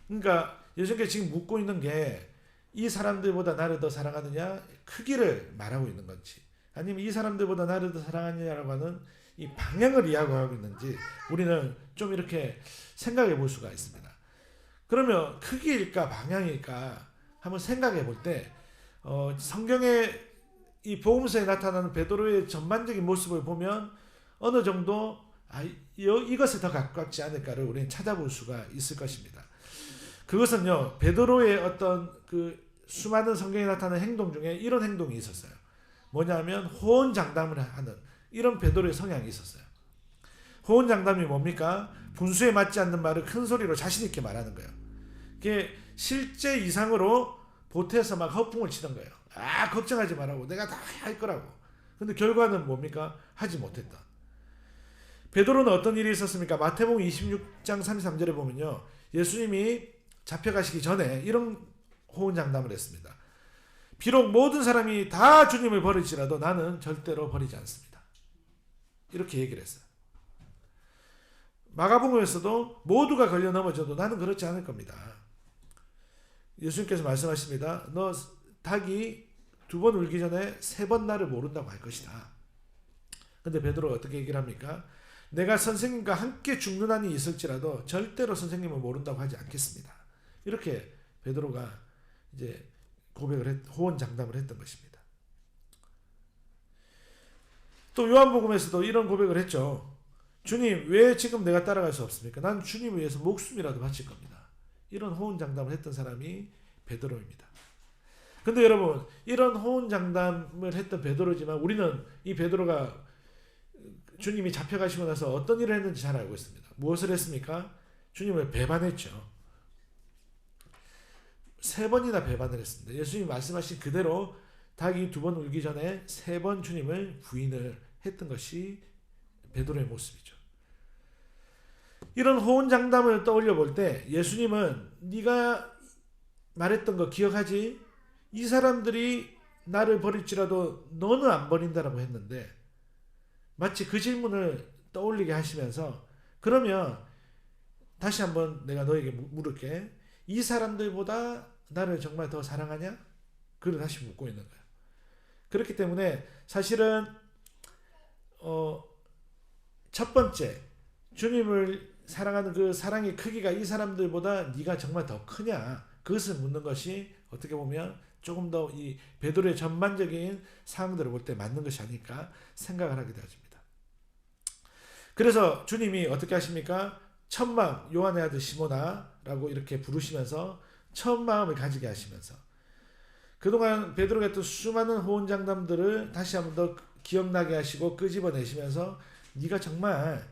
A: 그러니까 예수님께서 지금 묻고 있는 게 이 사람들보다 나를 더 사랑하느냐? 크기를 말하고 있는 건지 아니면 이 사람들보다 나를 더 사랑하느냐라고 하는 이 방향을 이야기하고 있는지 우리는 좀 이렇게 생각해 볼 수가 있습니다. 그러면 크기일까 방향일까 한번 생각해 볼 때 성경의 이 복음서에 나타나는 베드로의 전반적인 모습을 보면 어느 정도 이것에 더 가깝지 않을까를 우리는 찾아볼 수가 있을 것입니다. 그것은요, 베드로의 어떤 그 수많은 성경에 나타나는 행동 중에 이런 행동이 있었어요. 뭐냐면 호언장담을 하는 이런 베드로의 성향이 있었어요. 호언장담이 뭡니까? 분수에 맞지 않는 말을 큰 소리로 자신 있게 말하는 거예요. 이게 실제 이상으로 보태서 막 허풍을 치던 거예요. 걱정하지 말라고 내가 다 할 거라고. 근데 결과는 뭡니까? 하지 못했다. 베드로는 어떤 일이 있었습니까? 마태복음 26장 33절에 보면요, 예수님이 잡혀가시기 전에 이런 호언장담을 했습니다. 비록 모든 사람이 다 주님을 버릴지라도 나는 절대로 버리지 않습니다. 이렇게 얘기를 했어요. 마가복음에서도 모두가 걸려 넘어져도 나는 그렇지 않을 겁니다. 예수님께서 말씀하십니다. 너 닭이 2번 울기 전에 3번 나를 모른다고 할 것이다. 근데 베드로가 어떻게 얘기를 합니까? 내가 선생님과 함께 죽는 한이 있을지라도 절대로 선생님을 모른다고 하지 않겠습니다. 이렇게 베드로가 이제 호언장담을 했던 것입니다. 또 요한복음에서도 이런 고백을 했죠. 주님, 왜 지금 내가 따라갈 수 없습니까? 난 주님을 위해서 목숨이라도 바칠 겁니다. 이런 호언장담을 했던 사람이 베드로입니다. 근데 여러분, 이런 호언장담을 했던 베드로지만 우리는 이 베드로가 주님이 잡혀가시고 나서 어떤 일을 했는지 잘 알고 있습니다. 무엇을 했습니까? 주님을 배반했죠. 3번이나 배반을 했습니다. 예수님이 말씀하신 그대로 닭이 2번 울기 전에 3번 주님을 부인을 했던 것이 베드로의 모습이죠. 이런 호언장담을 떠올려 볼 때 예수님은 네가 말했던 거 기억하지? 이 사람들이 나를 버릴지라도 너는 안 버린다라고 했는데 마치 그 질문을 떠올리게 하시면서 그러면 다시 한번 내가 너에게 물을게. 이 사람들보다 나를 정말 더 사랑하냐? 그걸 다시 묻고 있는 거예요. 그렇기 때문에 사실은 첫 번째 주님을 사랑하는 그 사랑의 크기가 이 사람들보다 네가 정말 더 크냐? 그것을 묻는 것이 어떻게 보면 조금 더 이 베드로의 전반적인 상황들을 볼 때 맞는 것이 아닐까 생각을 하게 되어집니다. 그래서 주님이 어떻게 하십니까? 첫마음 요한의 아들 시모나라고 이렇게 부르시면서 첫마음을 가지게 하시면서 그동안 베드로가 했던 수많은 호언장담들을 다시 한번 더 기억나게 하시고 끄집어내시면서 네가 정말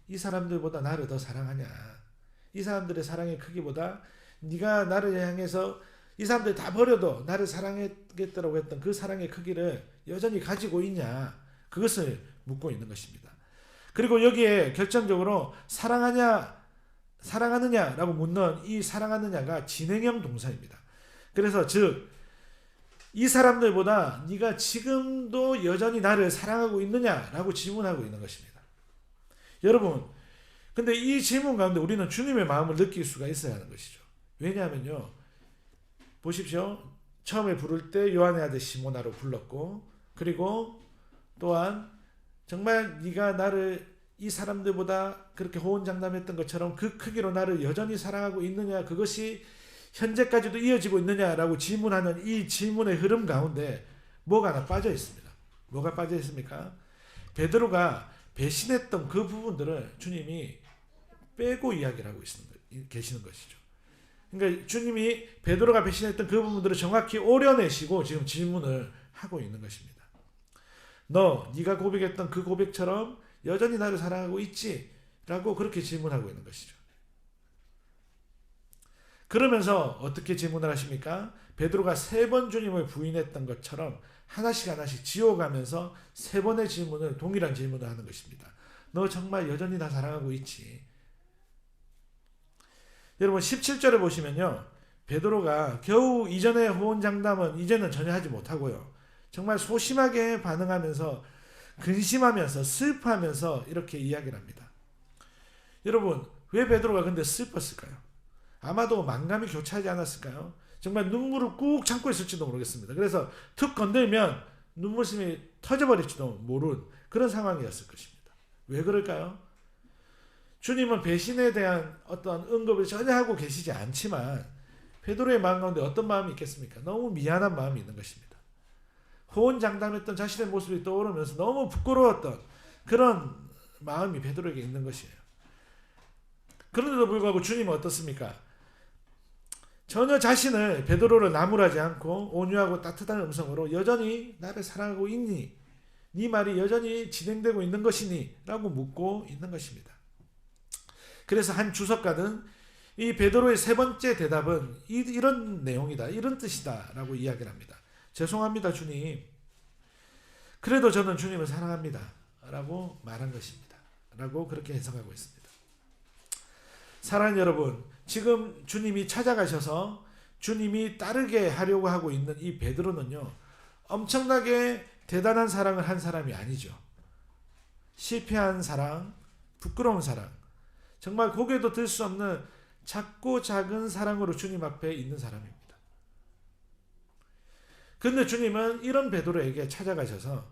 A: 이 사람들보다 나를 더 사랑하냐? 이 사람들의 사랑의 크기보다 네가 나를 향해서 이 사람들 다 버려도 나를 사랑하겠다고 했던 그 사랑의 크기를 여전히 가지고 있냐? 그것을 묻고 있는 것입니다. 그리고 여기에 결정적으로 사랑하느냐라고 묻는 이 사랑하느냐가 진행형 동사입니다. 그래서 즉 이 사람들보다 네가 지금도 여전히 나를 사랑하고 있느냐라고 질문하고 있는 것입니다. 여러분, 근데 이 질문 가운데 우리는 주님의 마음을 느낄 수가 있어야 하는 것이죠. 왜냐하면요, 보십시오. 처음에 부를 때 요한의 아들 시모나로 불렀고, 그리고 또한 정말 네가 나를 이 사람들보다 그렇게 호언장담했던 것처럼 그 크기로 나를 여전히 사랑하고 있느냐, 그것이 현재까지도 이어지고 있느냐라고 질문하는 이 질문의 흐름 가운데 뭐가 하나 빠져 있습니다. 뭐가 빠져 있습니까? 베드로가 배신했던 그 부분들을 주님이 빼고 이야기를 하고 계시는 것이죠. 그러니까 주님이 베드로가 배신했던 그 부분들을 정확히 오려내시고 지금 질문을 하고 있는 것입니다. 네가 고백했던 그 고백처럼 여전히 나를 사랑하고 있지? 라고 그렇게 질문하고 있는 것이죠. 그러면서 어떻게 질문을 하십니까? 베드로가 3번 주님을 부인했던 것처럼 하나씩 지워가면서 3번의 질문을, 동일한 질문을 하는 것입니다. 너 정말 여전히 나 사랑하고 있지? 여러분 17절을 보시면요, 베드로가 겨우 이전의 호언장담은 이제는 전혀 하지 못하고요, 정말 소심하게 반응하면서 근심하면서 슬퍼하면서 이렇게 이야기를 합니다. 여러분, 왜 베드로가 근데 슬펐을까요? 아마도 만감이 교차하지 않았을까요? 정말 눈물을 꾹 참고 있을지도 모르겠습니다. 그래서 툭 건들면 눈물샘이 터져버릴지도 모르는 그런 상황이었을 것입니다. 왜 그럴까요? 주님은 배신에 대한 어떤 언급을 전혀 하고 계시지 않지만 베드로의 마음 가운데 어떤 마음이 있겠습니까? 너무 미안한 마음이 있는 것입니다. 호언장담했던 자신의 모습이 떠오르면서 너무 부끄러웠던 그런 마음이 베드로에게 있는 것이에요. 그런데도 불구하고 주님은 어떻습니까? 전혀 자신을, 베드로를 나무라지 않고 온유하고 따뜻한 음성으로 여전히 나를 사랑하고 있니? 네 말이 여전히 진행되고 있는 것이니? 라고 묻고 있는 것입니다. 그래서 한 주석가는 이 베드로의 3번째 대답은 이런 내용이다, 이런 뜻이다 라고 이야기를 합니다. 죄송합니다 주님, 그래도 저는 주님을 사랑합니다 라고 말한 것입니다 라고 그렇게 해석하고 있습니다. 사랑하는 여러분, 지금 주님이 찾아가셔서 주님이 따르게 하려고 하고 있는 이 베드로는요, 엄청나게 대단한 사랑을 한 사람이 아니죠. 실패한 사랑, 부끄러운 사랑, 정말 고개도 들 수 없는 작고 작은 사랑으로 주님 앞에 있는 사람입니다. 그런데 주님은 이런 베드로에게 찾아가셔서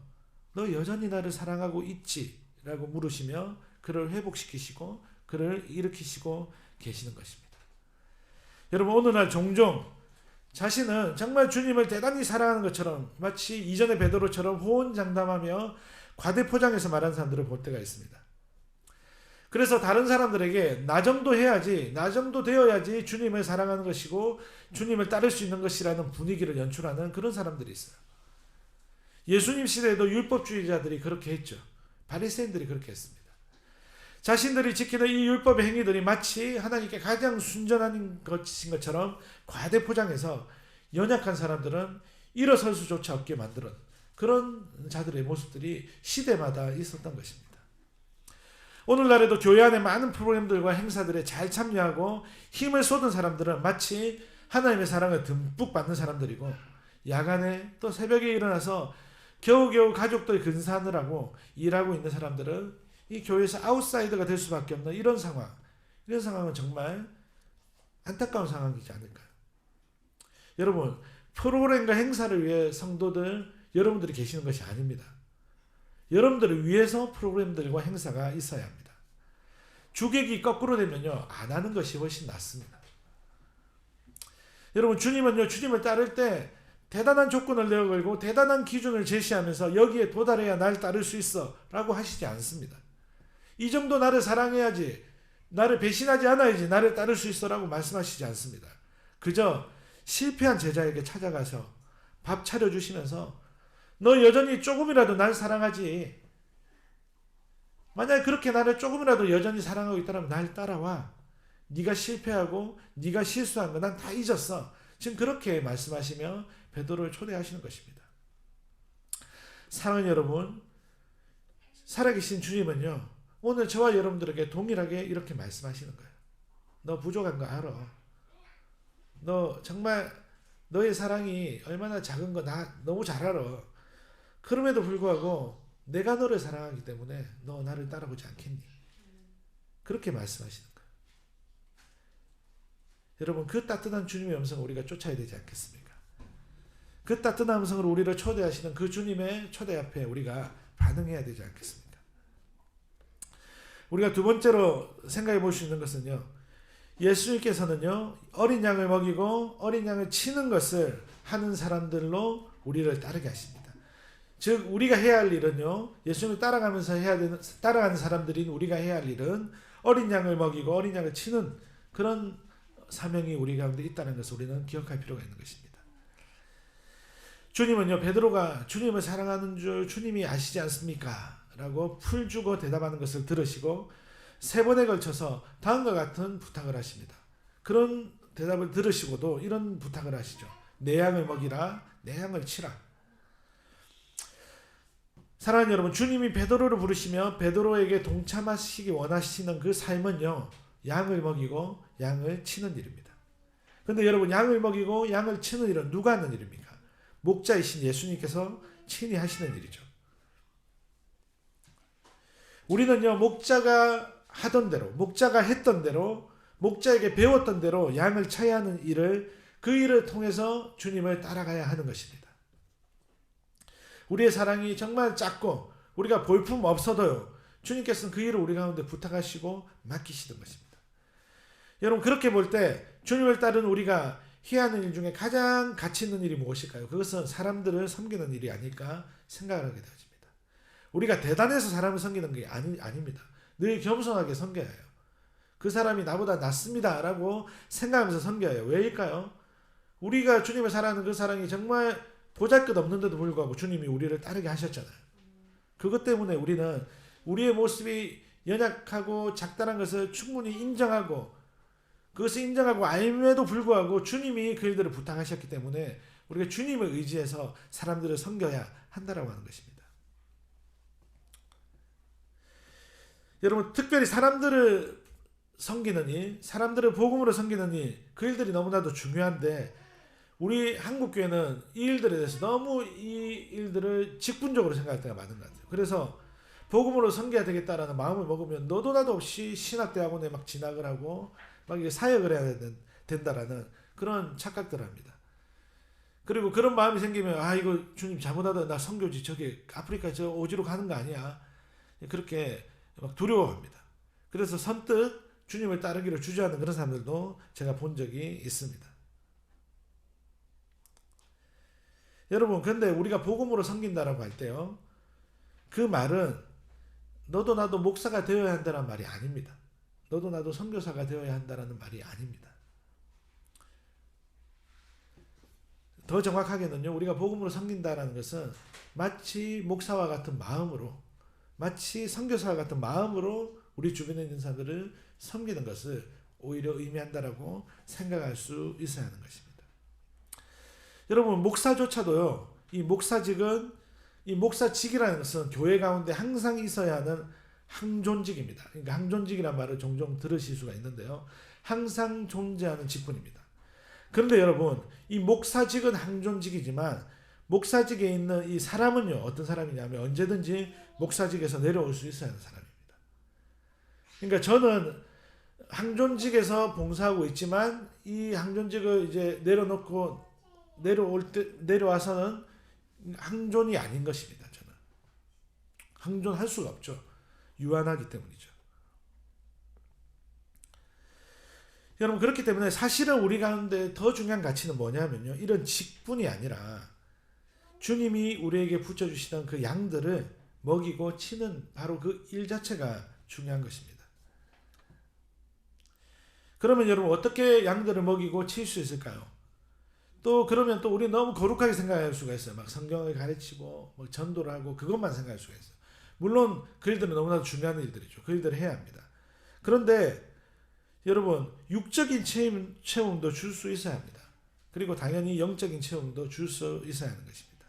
A: 너 여전히 나를 사랑하고 있지? 라고 물으시며 그를 회복시키시고 그를 일으키시고 계시는 것입니다. 여러분, 오늘날 종종 자신은 정말 주님을 대단히 사랑하는 것처럼 마치 이전의 베드로처럼 호언장담하며 과대포장해서 말하는 사람들을 볼 때가 있습니다. 그래서 다른 사람들에게 나 정도 해야지, 나 정도 되어야지 주님을 사랑하는 것이고 주님을 따를 수 있는 것이라는 분위기를 연출하는 그런 사람들이 있어요. 예수님 시대에도 율법주의자들이 그렇게 했죠. 바리새인들이 그렇게 했습니다. 자신들이 지키는 이 율법의 행위들이 마치 하나님께 가장 순전한 것인 것처럼 과대포장해서 연약한 사람들은 일어설 수조차 없게 만드는 그런 자들의 모습들이 시대마다 있었던 것입니다. 오늘날에도 교회 안에 많은 프로그램들과 행사들에 잘 참여하고 힘을 쏟은 사람들은 마치 하나님의 사랑을 듬뿍 받는 사람들이고, 야간에 또 새벽에 일어나서 겨우겨우 가족들 근사하느라고 일하고 있는 사람들은 이 교회에서 아웃사이더가 될 수밖에 없는 이런 상황, 이런 상황은 정말 안타까운 상황이지 않을까요? 여러분, 프로그램과 행사를 위해 성도들, 여러분들이 계시는 것이 아닙니다. 여러분들을 위해서 프로그램들과 행사가 있어야 합니다. 주객이 거꾸로 되면요, 안 하는 것이 훨씬 낫습니다. 여러분, 주님은요, 주님을 따를 때 대단한 조건을 내걸고 대단한 기준을 제시하면서 여기에 도달해야 날 따를 수 있어 라고 하시지 않습니다. 이 정도 나를 사랑해야지, 나를 배신하지 않아야지 나를 따를 수 있어 라고 말씀하시지 않습니다. 그저 실패한 제자에게 찾아가서 밥 차려주시면서 너 여전히 조금이라도 날 사랑하지? 만약에 그렇게 나를 조금이라도 여전히 사랑하고 있다면 날 따라와. 네가 실패하고 네가 실수한 거 난 다 잊었어. 지금 그렇게 말씀하시며 베드로를 초대하시는 것입니다. 사랑하는 여러분, 살아계신 주님은요, 오늘 저와 여러분들에게 동일하게 이렇게 말씀하시는 거예요. 너 부족한 거 알아. 너 정말 너의 사랑이 얼마나 작은 거 나 너무 잘 알아. 그럼에도 불구하고 내가 너를 사랑하기 때문에 너 나를 따라오지 않겠니? 그렇게 말씀하시는 거예요. 여러분, 그 따뜻한 주님의 음성을 우리가 쫓아야 되지 않겠습니까? 그 따뜻한 음성으로 우리를 초대하시는 그 주님의 초대 앞에 우리가 반응해야 되지 않겠습니까? 우리가 두 번째로 생각해 볼 수 있는 것은요, 예수님께서는요, 어린 양을 먹이고 어린 양을 치는 것을 하는 사람들로 우리를 따르게 하십니다. 즉, 우리가 해야 할 일은요, 예수님을 따라가면서 따라가는 사람들인 우리가 해야 할 일은 어린 양을 먹이고 어린 양을 치는 그런 사명이 우리 가운데 있다는 것을 우리는 기억할 필요가 있는 것입니다. 주님은요, 베드로가 주님을 사랑하는 줄 주님이 아시지 않습니까? 라고 풀주고 대답하는 것을 들으시고 3번에 걸쳐서 다음과 같은 부탁을 하십니다. 그런 대답을 들으시고도 이런 부탁을 하시죠. 내 양을 먹이라, 내 양을 치라. 사랑하는 여러분, 주님이 베드로를 부르시며 베드로에게 동참하시기 원하시는 그 삶은요, 양을 먹이고 양을 치는 일입니다. 그런데 여러분, 양을 먹이고 양을 치는 일은 누가 하는 일입니까? 목자이신 예수님께서 친히 하시는 일이죠. 우리는요, 목자가 하던 대로, 목자가 했던 대로, 목자에게 배웠던 대로 양을 쳐야 하는 일을, 그 일을 통해서 주님을 따라가야 하는 것입니다. 우리의 사랑이 정말 작고 우리가 볼품 없어도요, 주님께서는 그 일을 우리 가운데 부탁하시고 맡기시는 것입니다. 여러분, 그렇게 볼 때 주님을 따르는 우리가 해야 하는 일 중에 가장 가치 있는 일이 무엇일까요? 그것은 사람들을 섬기는 일이 아닐까 생각을 하게 되어집니다. 우리가 대단해서 사람을 섬기는 게 아닙니다. 늘 겸손하게 섬겨야 해요. 그 사람이 나보다 낫습니다 라고 생각하면서 섬겨야 해요. 왜일까요? 우리가 주님을 사랑하는 그 사랑이 정말 보잘것없는데도 불구하고 주님이 우리를 따르게 하셨잖아요. 그것 때문에 우리는 우리의 모습이 연약하고 작다는 것을 충분히 인정하고, 그것을 인정하고 알면에도 불구하고 주님이 그 일들을 부탁하셨기 때문에 우리가 주님을 의지해서 사람들을 섬겨야 한다라고 하는 것입니다. 여러분, 특별히 사람들을 섬기는 일, 사람들을 복음으로 섬기는 일, 그 일들이 너무나도 중요한데 우리 한국교회는 이 일들에 대해서 너무 이 일들을 직분적으로 생각할 때가 많은 것 같아요. 그래서 복음으로 섬겨야 되겠다라는 마음을 먹으면 너도 나도 없이 신학대학원에 막 진학을 하고 막 사역을 해야 된다라는 그런 착각들을 합니다. 그리고 그런 마음이 생기면, 아, 이거 주님 잘못하다 나 선교지 저기 아프리카 저 오지로 가는 거 아니야, 그렇게 막 두려워합니다. 그래서 선뜻 주님을 따르기를 주저하는 그런 사람들도 제가 본 적이 있습니다. 여러분, 근데 우리가 복음으로 섬긴다라고 할 때요, 그 말은 너도 나도 목사가 되어야 한다는 말이 아닙니다. 너도 나도 선교사가 되어야 한다는 말이 아닙니다. 더 정확하게는요, 우리가 복음으로 섬긴다는 것은 마치 목사와 같은 마음으로, 마치 선교사와 같은 마음으로 우리 주변에 있는 사람들을 섬기는 것을 오히려 의미한다라고 생각할 수 있어야 하는 것입니다. 여러분, 목사조차도요, 이 목사직이라는 것은 교회 가운데 항상 있어야 하는 항존직입니다. 그러니까 항존직이라는 말을 종종 들으실 수가 있는데요, 항상 존재하는 직분입니다. 그런데 여러분, 이 목사직은 항존직이지만 목사직에 있는 이 사람은요, 어떤 사람이냐면 언제든지 목사직에서 내려올 수 있어야 하는 사람입니다. 그러니까 저는 항존직에서 봉사하고 있지만 이 항존직을 이제 내려와서는 항존이 아닌 것입니다. 저는 항존할 수가 없죠. 유한하기 때문이죠. 여러분, 그렇기 때문에 사실은 우리 가운데 더 중요한 가치는 뭐냐면요, 이런 직분이 아니라 주님이 우리에게 붙여주시던 그 양들을 먹이고 치는 바로 그 일 자체가 중요한 것입니다. 그러면 여러분, 어떻게 양들을 먹이고 칠 수 있을까요? 또 그러면 또 우리 너무 거룩하게 생각할 수가 있어요. 막 성경을 가르치고 뭐 전도를 하고 그것만 생각할 수가 있어요. 물론 그 일들은 너무나도 중요한 일들이죠. 그 일들을 해야 합니다. 그런데 여러분, 육적인 체험도 줄 수 있어야 합니다. 그리고 당연히 영적인 체험도 줄 수 있어야 하는 것입니다.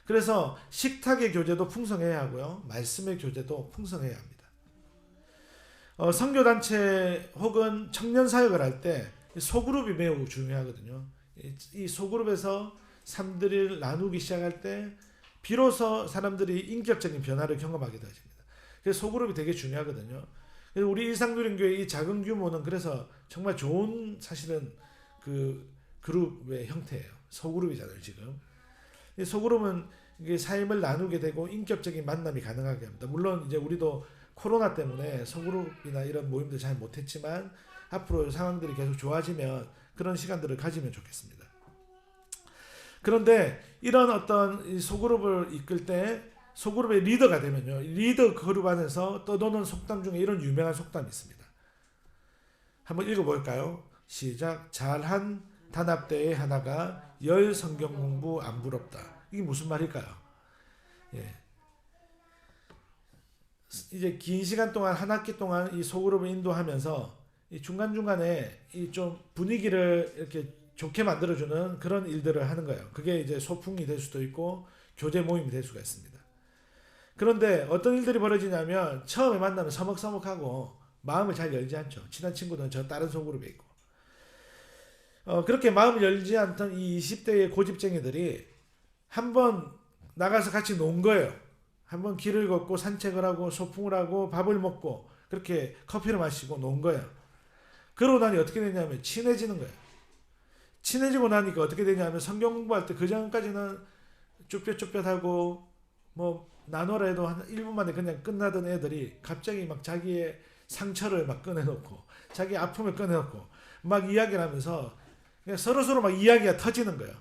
A: 그래서 식탁의 교제도 풍성해야 하고요, 말씀의 교제도 풍성해야 합니다. 선교단체 혹은 청년 사역을 할 때 소그룹이 매우 중요하거든요. 이 소그룹에서 삶들을 나누기 시작할 때 비로소 사람들이 인격적인 변화를 경험하게 되어집니다. 그래서 소그룹이 되게 중요하거든요. 그래서 우리 일상누린교회 이 작은 규모는 그래서 정말 좋은 사실은 그 그룹의 형태예요. 소그룹이잖아요, 지금. 이 소그룹은 이게 삶을 나누게 되고 인격적인 만남이 가능하게 합니다. 물론 이제 우리도 코로나 때문에 소그룹이나 이런 모임들 잘 못했지만 앞으로 상황들이 계속 좋아지면 그런 시간들을 가지면 좋겠습니다. 그런데 이런 어떤 이 소그룹을 이끌 때 소그룹의 리더가 되면요, 리더 그룹 안에서 떠도는 속담 중에 이런 유명한 속담이 있습니다. 한번 읽어볼까요? 시작. 잘한 단합대의 하나가 열 성경 공부 안 부럽다. 이게 무슨 말일까요? 예. 이제 긴 시간 동안 한 학기 동안 이 소그룹을 인도하면서 이 중간중간에 이 좀 분위기를 이렇게 좋게 만들어주는 그런 일들을 하는 거예요. 그게 이제 소풍이 될 수도 있고 교제 모임이 될 수가 있습니다. 그런데 어떤 일들이 벌어지냐면 처음에 만나면 서먹서먹하고 마음을 잘 열지 않죠. 친한 친구들은 저 다른 소그룹에 있고 그렇게 마음을 열지 않던 이 20대의 고집쟁이들이 한번 나가서 같이 논 거예요. 한번 길을 걷고 산책을 하고 소풍을 하고 밥을 먹고 그렇게 커피를 마시고 논 거예요. 그러고 나니 어떻게 되냐면 친해지는 거예요. 친해지고 나니까 어떻게 되냐면 성경 공부할 때 그 전까지는 쭈뼛쭈뼛하고 뭐 나눠라 해도 한 1분 만에 그냥 끝나던 애들이 갑자기 막 자기의 상처를 막 꺼내놓고 자기 아픔을 꺼내놓고 막 이야기를 하면서 그냥 서로서로 막 이야기가 터지는 거예요.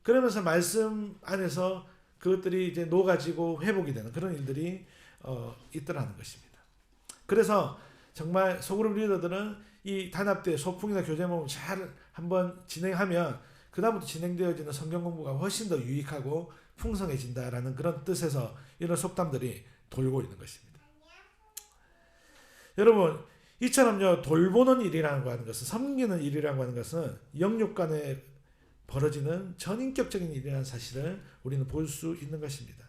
A: 그러면서 말씀 안에서 그것들이 이제 녹아지고 회복이 되는 그런 일들이 있더라는 것입니다. 그래서 정말 소그룹 리더들은 이 단합대 소풍이나 교제 모임 잘 한번 진행하면 그다음부터 진행되어지는 성경 공부가 훨씬 더 유익하고 풍성해진다라는 그런 뜻에서 이런 속담들이 돌고 있는 것입니다. 여러분, 이처럼요, 돌보는 일이라고 하는 것은, 섬기는 일이라고 하는 것은 영육 간에 벌어지는 전인격적인 일이라는 사실을 우리는 볼 수 있는 것입니다.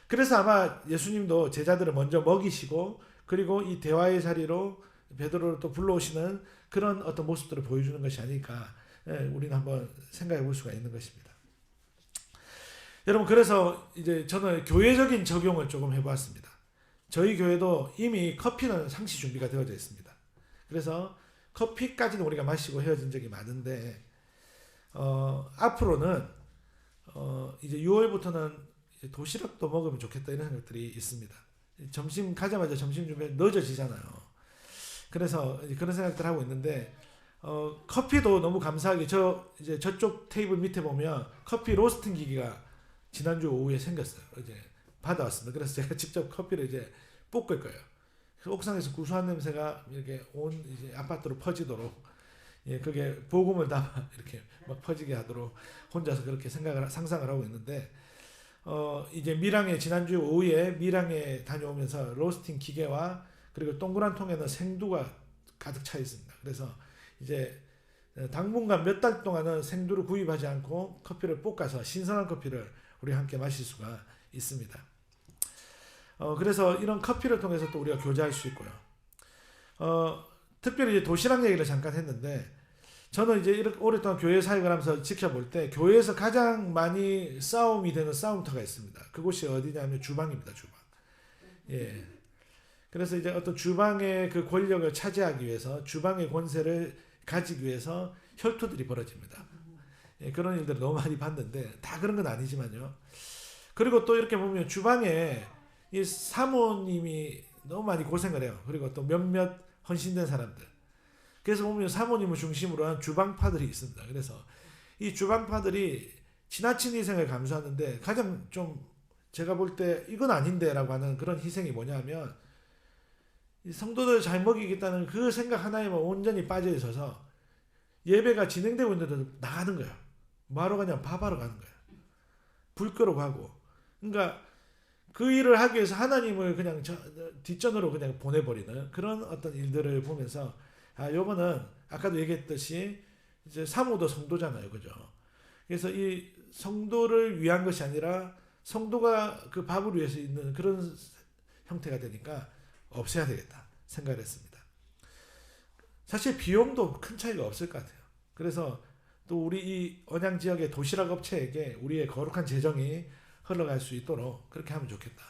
A: 그래서 아마 예수님도 제자들을 먼저 먹이시고 그리고 이 대화의 자리로 베드로를 또 불러오시는 그런 어떤 모습들을 보여주는 것이 아닐까, 우리는 한번 생각해 볼 수가 있는 것입니다. 여러분, 그래서 이제 저는 교회적인 적용을 조금 해보았습니다. 저희 교회도 이미 커피는 상시 준비가 되어져 있습니다. 그래서 커피까지는 우리가 마시고 헤어진 적이 많은데 앞으로는 이제 6월부터는 도시락도 먹으면 좋겠다 이런 생각들이 있습니다. 점심 가자마자 점심 준비 늦어지잖아요. 그래서 그런 생각들 하고 있는데 커피도 너무 감사하게 이제 저쪽 테이블 밑에 보면 커피 로스팅 기기가 지난주 오후에 생겼어요. 이제 받아왔습니다. 그래서 제가 직접 커피를 이제 볶을 거예요. 그래서 옥상에서 구수한 냄새가 이렇게 온 이제 아파트로 퍼지도록, 그게 복음을 담아 이렇게 막 퍼지게 하도록 혼자서 그렇게 상상을 하고 있는데, 이제 밀양에 지난주 오후에 밀양에 다녀오면서 로스팅 기계와 그리고 동그란 통에는 생두가 가득 차 있습니다. 그래서 이제 당분간 몇 달 동안은 생두를 구입하지 않고 커피를 볶아서 신선한 커피를 우리 함께 마실 수가 있습니다. 그래서 이런 커피를 통해서 또 우리가 교제할 수 있고요. 특별히 이제 도시락 얘기를 잠깐 했는데, 저는 이제 이렇게 오랫동안 교회 사역을 하면서 지켜볼 때 교회에서 가장 많이 싸움이 되는 싸움터가 있습니다. 그곳이 어디냐면 주방입니다. 주방. 예. 그래서 이제 어떤 주방의 그 권력을 차지하기 위해서, 주방의 권세를 가지기 위해서 혈투들이 벌어집니다. 예, 그런 일들을 너무 많이 봤는데 다 그런 건 아니지만요. 그리고 또 이렇게 보면 주방에 이 사모님이 너무 많이 고생을 해요. 그리고 또 몇몇 헌신된 사람들. 그래서 보면 사모님을 중심으로 한 주방파들이 있습니다. 그래서 이 주방파들이 지나친 희생을 감수하는데 가장 좀 제가 볼 때 이건 아닌데라고 하는 그런 희생이 뭐냐면, 이 성도들을 잘 먹이겠다는 그 생각 하나에만 온전히 빠져 있어서 예배가 진행되고 있는데도 나가는 거예요. 뭐하러 가냐면 밥하러 가는 거예요. 불 끄러 가고. 그러니까 그 일을 하기 위해서 하나님을 그냥 뒷전으로 그냥 보내버리는 그런 어떤 일들을 보면서, 요거는 아까도 얘기했듯이 이제 사모도 성도잖아요. 그죠? 그래서 이 성도를 위한 것이 아니라 성도가 그 밥을 위해서 있는 그런 형태가 되니까 없애야 되겠다 생각을 했습니다. 사실 비용도 큰 차이가 없을 것 같아요. 그래서 또 우리 이 언양 지역의 도시락 업체에게 우리의 거룩한 재정이 흘러갈 수 있도록 그렇게 하면 좋겠다.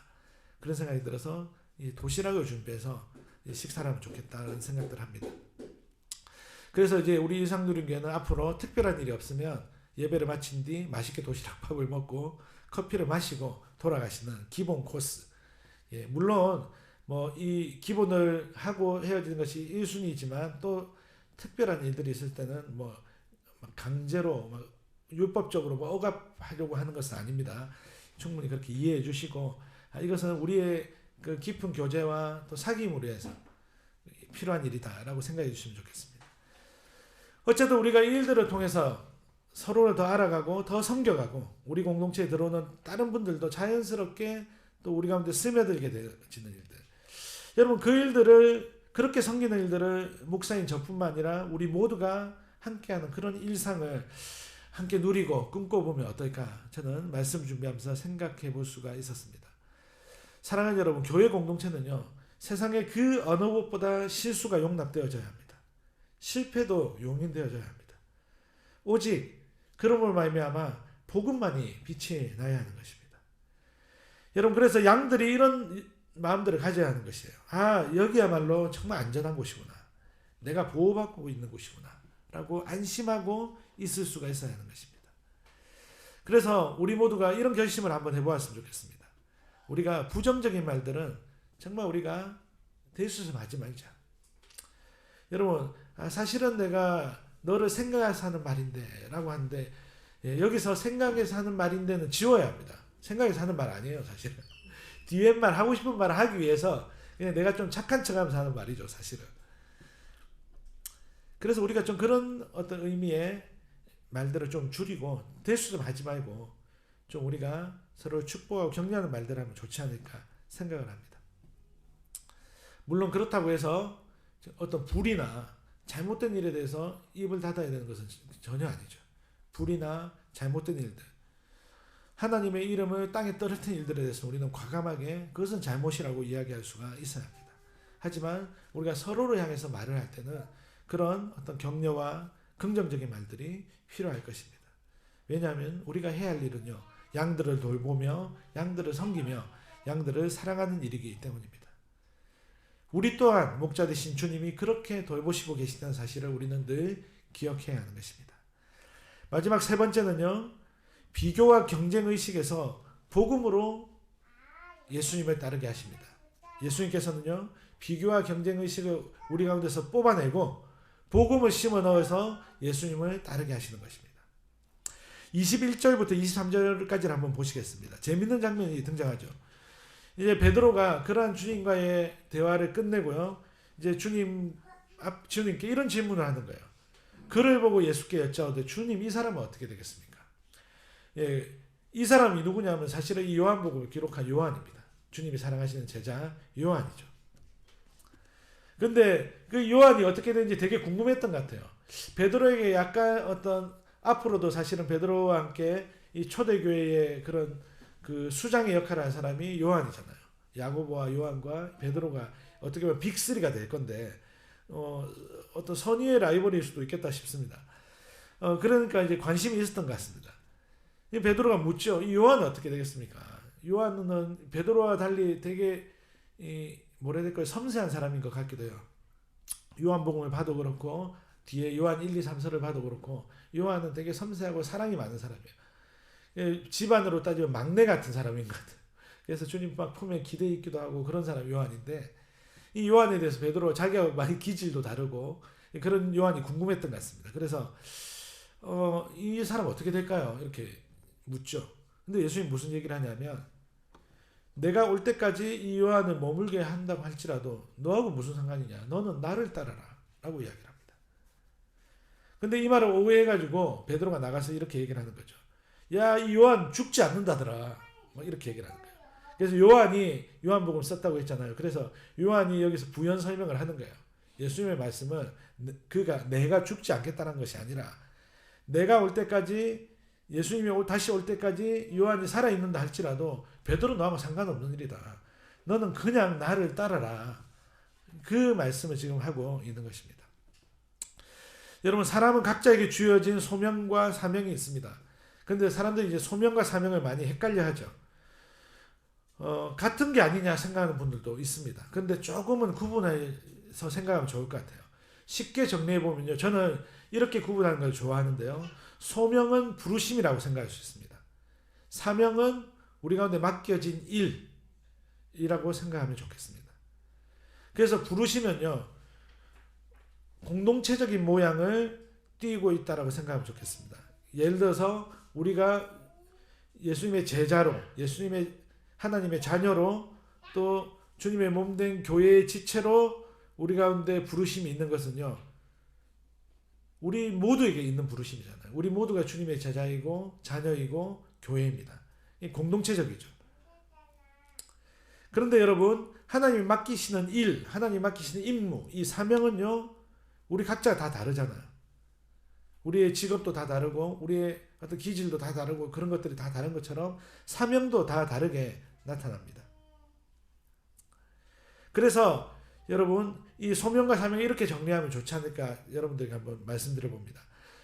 A: 그런 생각이 들어서 이 도시락을 준비해서 식사를 하면 좋겠다는 생각들을 합니다. 그래서 이제 우리 이상누린교회는 앞으로 특별한 일이 없으면 예배를 마친 뒤 맛있게 도시락밥을 먹고 커피를 마시고 돌아가시는 기본 코스. 예, 물론 뭐 이 기본을 하고 헤어지는 것이 1순위이지만 또 특별한 일들이 있을 때는 뭐 강제로 막 율법적으로 뭐 억압하려고 하는 것은 아닙니다. 충분히 그렇게 이해해 주시고 이것은 우리의 그 깊은 교제와 또 사귐을 위해서 필요한 일이다라고 생각해 주시면 좋겠습니다. 어쨌든 우리가 이 일들을 통해서 서로를 더 알아가고 더 섬겨가고 우리 공동체에 들어오는 다른 분들도 자연스럽게 또 우리 가운데 스며들게 되어지는 일들. 여러분 그 일들을 그렇게 섬기는 일들을 목사인 저뿐만 아니라 우리 모두가 함께하는 그런 일상을 함께 누리고 꿈꿔보면 어떨까 저는 말씀 준비하면서 생각해 볼 수가 있었습니다. 사랑하는 여러분, 교회 공동체는요 세상의 그 어느 곳보다 실수가 용납되어져야 합니다. 실패도 용인되어져야 합니다. 오직 그런 말미암아 복음만이 빛이 나야 하는 것입니다. 여러분 그래서 양들이 이런 마음들을 가져야 하는 것이에요. 아 여기야말로 정말 안전한 곳이구나. 내가 보호받고 있는 곳이구나 라고 안심하고 있을 수가 있어야 하는 것입니다. 그래서 우리 모두가 이런 결심을 한번 해보았으면 좋겠습니다. 우리가 부정적인 말들은 정말 우리가 대수습하지 말자. 여러분 사실은 내가 너를 생각해서 하는 말인데 라고 하는데 여기서 생각해서 하는 말인데는 지워야 합니다. 생각해서 하는 말 아니에요 사실은. 뒤에 말 하고 싶은 말을 하기 위해서 그냥 내가 좀 착한 척하면서 하는 말이죠 사실은. 그래서 우리가 좀 그런 어떤 의미의 말들을 좀 줄이고 대수습하지 말고 좀 우리가 서로 축복하고 격려하는 말들을 하면 좋지 않을까 생각을 합니다. 물론 그렇다고 해서 어떤 불이나 잘못된 일에 대해서 입을 닫아야 되는 것은 전혀 아니죠. 불이나 잘못된 일들, 하나님의 이름을 땅에 떨어뜨린 일들에 대해서 우리는 과감하게 그것은 잘못이라고 이야기할 수가 있어야 합니다. 하지만 우리가 서로를 향해서 말을 할 때는 그런 어떤 격려와 긍정적인 말들이 필요할 것입니다. 왜냐하면 우리가 해야 할 일은요 양들을 돌보며 양들을 섬기며 양들을 사랑하는 일이기 때문입니다. 우리 또한 목자 되신 주님이 그렇게 돌보시고 계시다는 사실을 우리는 늘 기억해야 하는 것입니다. 마지막 세 번째는요 비교와 경쟁의식에서 복음으로 예수님을 따르게 하십니다. 예수님께서는요 비교와 경쟁의식을 우리 가운데서 뽑아내고 복음을 심어 넣어서 예수님을 따르게 하시는 것입니다. 21절부터 23절까지를 한번 보시겠습니다. 재밌는 장면이 등장하죠. 이제 베드로가 그러한 주님과의 대화를 끝내고요. 이제 주님께 이런 질문을 하는 거예요. 그를 보고 예수께 여짜오되 주님 이 사람은 어떻게 되겠습니까? 예, 이 사람이 누구냐면 사실은 이 요한복음을 기록한 요한입니다. 주님이 사랑하시는 제자 요한이죠. 근데 그 요한이 어떻게 되는지 되게 궁금했던 것 같아요. 베드로에게 약간 어떤 앞으로도 사실은 베드로와 함께 이 초대교회의 그런 그 수장의 역할을 한 사람이 요한이잖아요. 야고보와 요한과 베드로가 어떻게 보면 빅3가 될 건데 어떤 선의의 라이벌일 수도 있겠다 싶습니다. 그러니까 이제 관심이 있었던 것 같습니다. 베드로가 묻죠. 이 요한은 어떻게 되겠습니까? 요한은 베드로와 달리 되게 뭐라 해야 될까요? 섬세한 사람인 것 같기도 해요. 요한복음을 봐도 그렇고 뒤에 요한 1, 2, 3서를 봐도 그렇고 요한은 되게 섬세하고 사랑이 많은 사람이에요. 집안으로 따지면 막내 같은 사람인 것 같아요. 그래서 주님 막 품에 기대 있기도 하고 그런 사람이 요한인데 이 요한에 대해서 베드로 자기가 많이 기질도 다르고 그런 요한이 궁금했던 것 같습니다. 그래서 이 사람 어떻게 될까요? 이렇게 묻죠. 근데 예수님 무슨 얘기를 하냐면 내가 올 때까지 이 요한을 머물게 한다고 할지라도 너하고 무슨 상관이냐. 너는 나를 따라라 라고 이야기를 합니다. 근데 이 말을 오해해가지고 베드로가 나가서 이렇게 얘기를 하는 거죠. 야, 이 요한 죽지 않는다더라. 막 이렇게 얘기를 하는 거예요. 그래서 요한이 요한복음 썼다고 했잖아요. 그래서 요한이 여기서 부연 설명을 하는 거예요. 예수님의 말씀은 그가 내가 죽지 않겠다는 것이 아니라 내가 올 때까지 예수님이 다시 올 때까지 요한이 살아있는다 할지라도 베드로 너하고 상관없는 일이다. 너는 그냥 나를 따라라. 그 말씀을 지금 하고 있는 것입니다. 여러분 사람은 각자에게 주어진 소명과 사명이 있습니다. 그런데 사람들이 이제 소명과 사명을 많이 헷갈려 하죠. 같은 게 아니냐 생각하는 분들도 있습니다. 그런데 조금은 구분해서 생각하면 좋을 것 같아요. 쉽게 정리해 보면요, 저는 이렇게 구분하는 걸 좋아하는데요. 소명은 부르심이라고 생각할 수 있습니다. 사명은 우리 가운데 맡겨진 일이라고 생각하면 좋겠습니다. 그래서 부르시면요, 공동체적인 모양을 띠고 있다라고 생각하면 좋겠습니다. 예를 들어서 우리가 예수님의 제자로, 예수님의 하나님의 자녀로, 또 주님의 몸된 교회의 지체로 우리 가운데 부르심이 있는 것은요, 우리 모두에게 있는 부르심이잖아요. 우리 모두가 주님의 제자이고 자녀이고 교회입니다. 공동체적이죠. 그런데 여러분, 하나님이 맡기시는 일, 하나님이 맡기시는 임무, 이 사명은요, 우리 각자 다 다르잖아요. 우리의 직업도 다 다르고 우리의 어떤 기질도 다 다르고 그런 것들이 다 다른 것처럼 사명도 다 다르게 나타납니다. 그래서 여러분, 이 소명과 사명을 이렇게 정리하면 좋지 않을까 여러분들에게 한번 말씀드려 봅니다.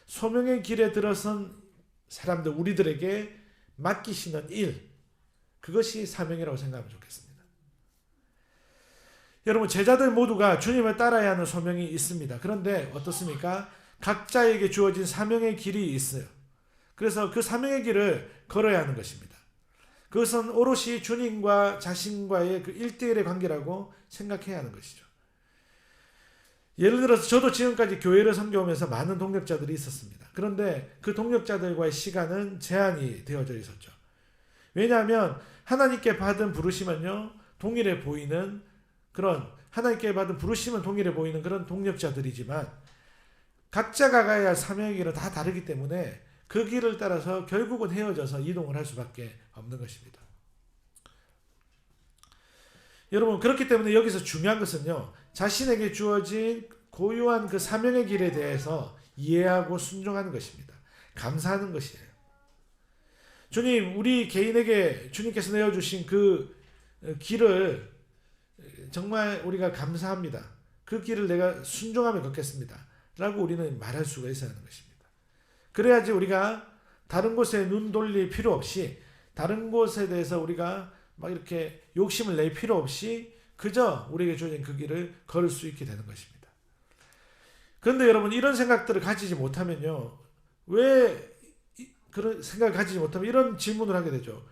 A: 소명의 길에 들어선 사람들, 우리들에게 맡기시는 일, 그것이 사명이라고 생각하면 좋겠습니다. 여러분, 제자들 모두가 주님을 따라야 하는 소명이 있습니다. 그런데 어떻습니까? 각자에게 주어진 사명의 길이 있어요. 그래서 그 사명의 길을 걸어야 하는 것입니다. 그것은 오롯이 주님과 자신과의 그 1대1의 관계라고 생각해야 하는 것이죠. 예를 들어서 저도 지금까지 교회를 섬겨오면서 많은 동역자들이 있었습니다. 그런데 그 동역자들과의 시간은 제한이 되어져 있었죠. 왜냐하면 하나님께 받은 부르심은요, 동일해 보이는 그런, 하나님께 받은 부르심은 동일해 보이는 그런 동역자들이지만 각자가 가야 할 사명의 길은 다 다르기 때문에 그 길을 따라서 결국은 헤어져서 이동을 할 수밖에 없는 것입니다. 여러분, 그렇기 때문에 여기서 중요한 것은요, 자신에게 주어진 고유한 그 사명의 길에 대해서 이해하고 순종하는 것입니다. 감사하는 것이에요. 주님, 우리 개인에게 주님께서 내어주신 그 길을 정말 우리가 감사합니다. 그 길을 내가 순종하며 걷겠습니다. 라고 우리는 말할 수가 있어야 하는 것입니다. 그래야지 우리가 다른 곳에 눈 돌릴 필요 없이, 다른 곳에 대해서 우리가 막 이렇게 욕심을 낼 필요 없이 그저 우리에게 주어진 그 길을 걸을 수 있게 되는 것입니다. 그런데 여러분, 이런 생각들을 가지지 못하면요, 왜 그런 생각을 가지지 못하면 이런 질문을 하게 되죠.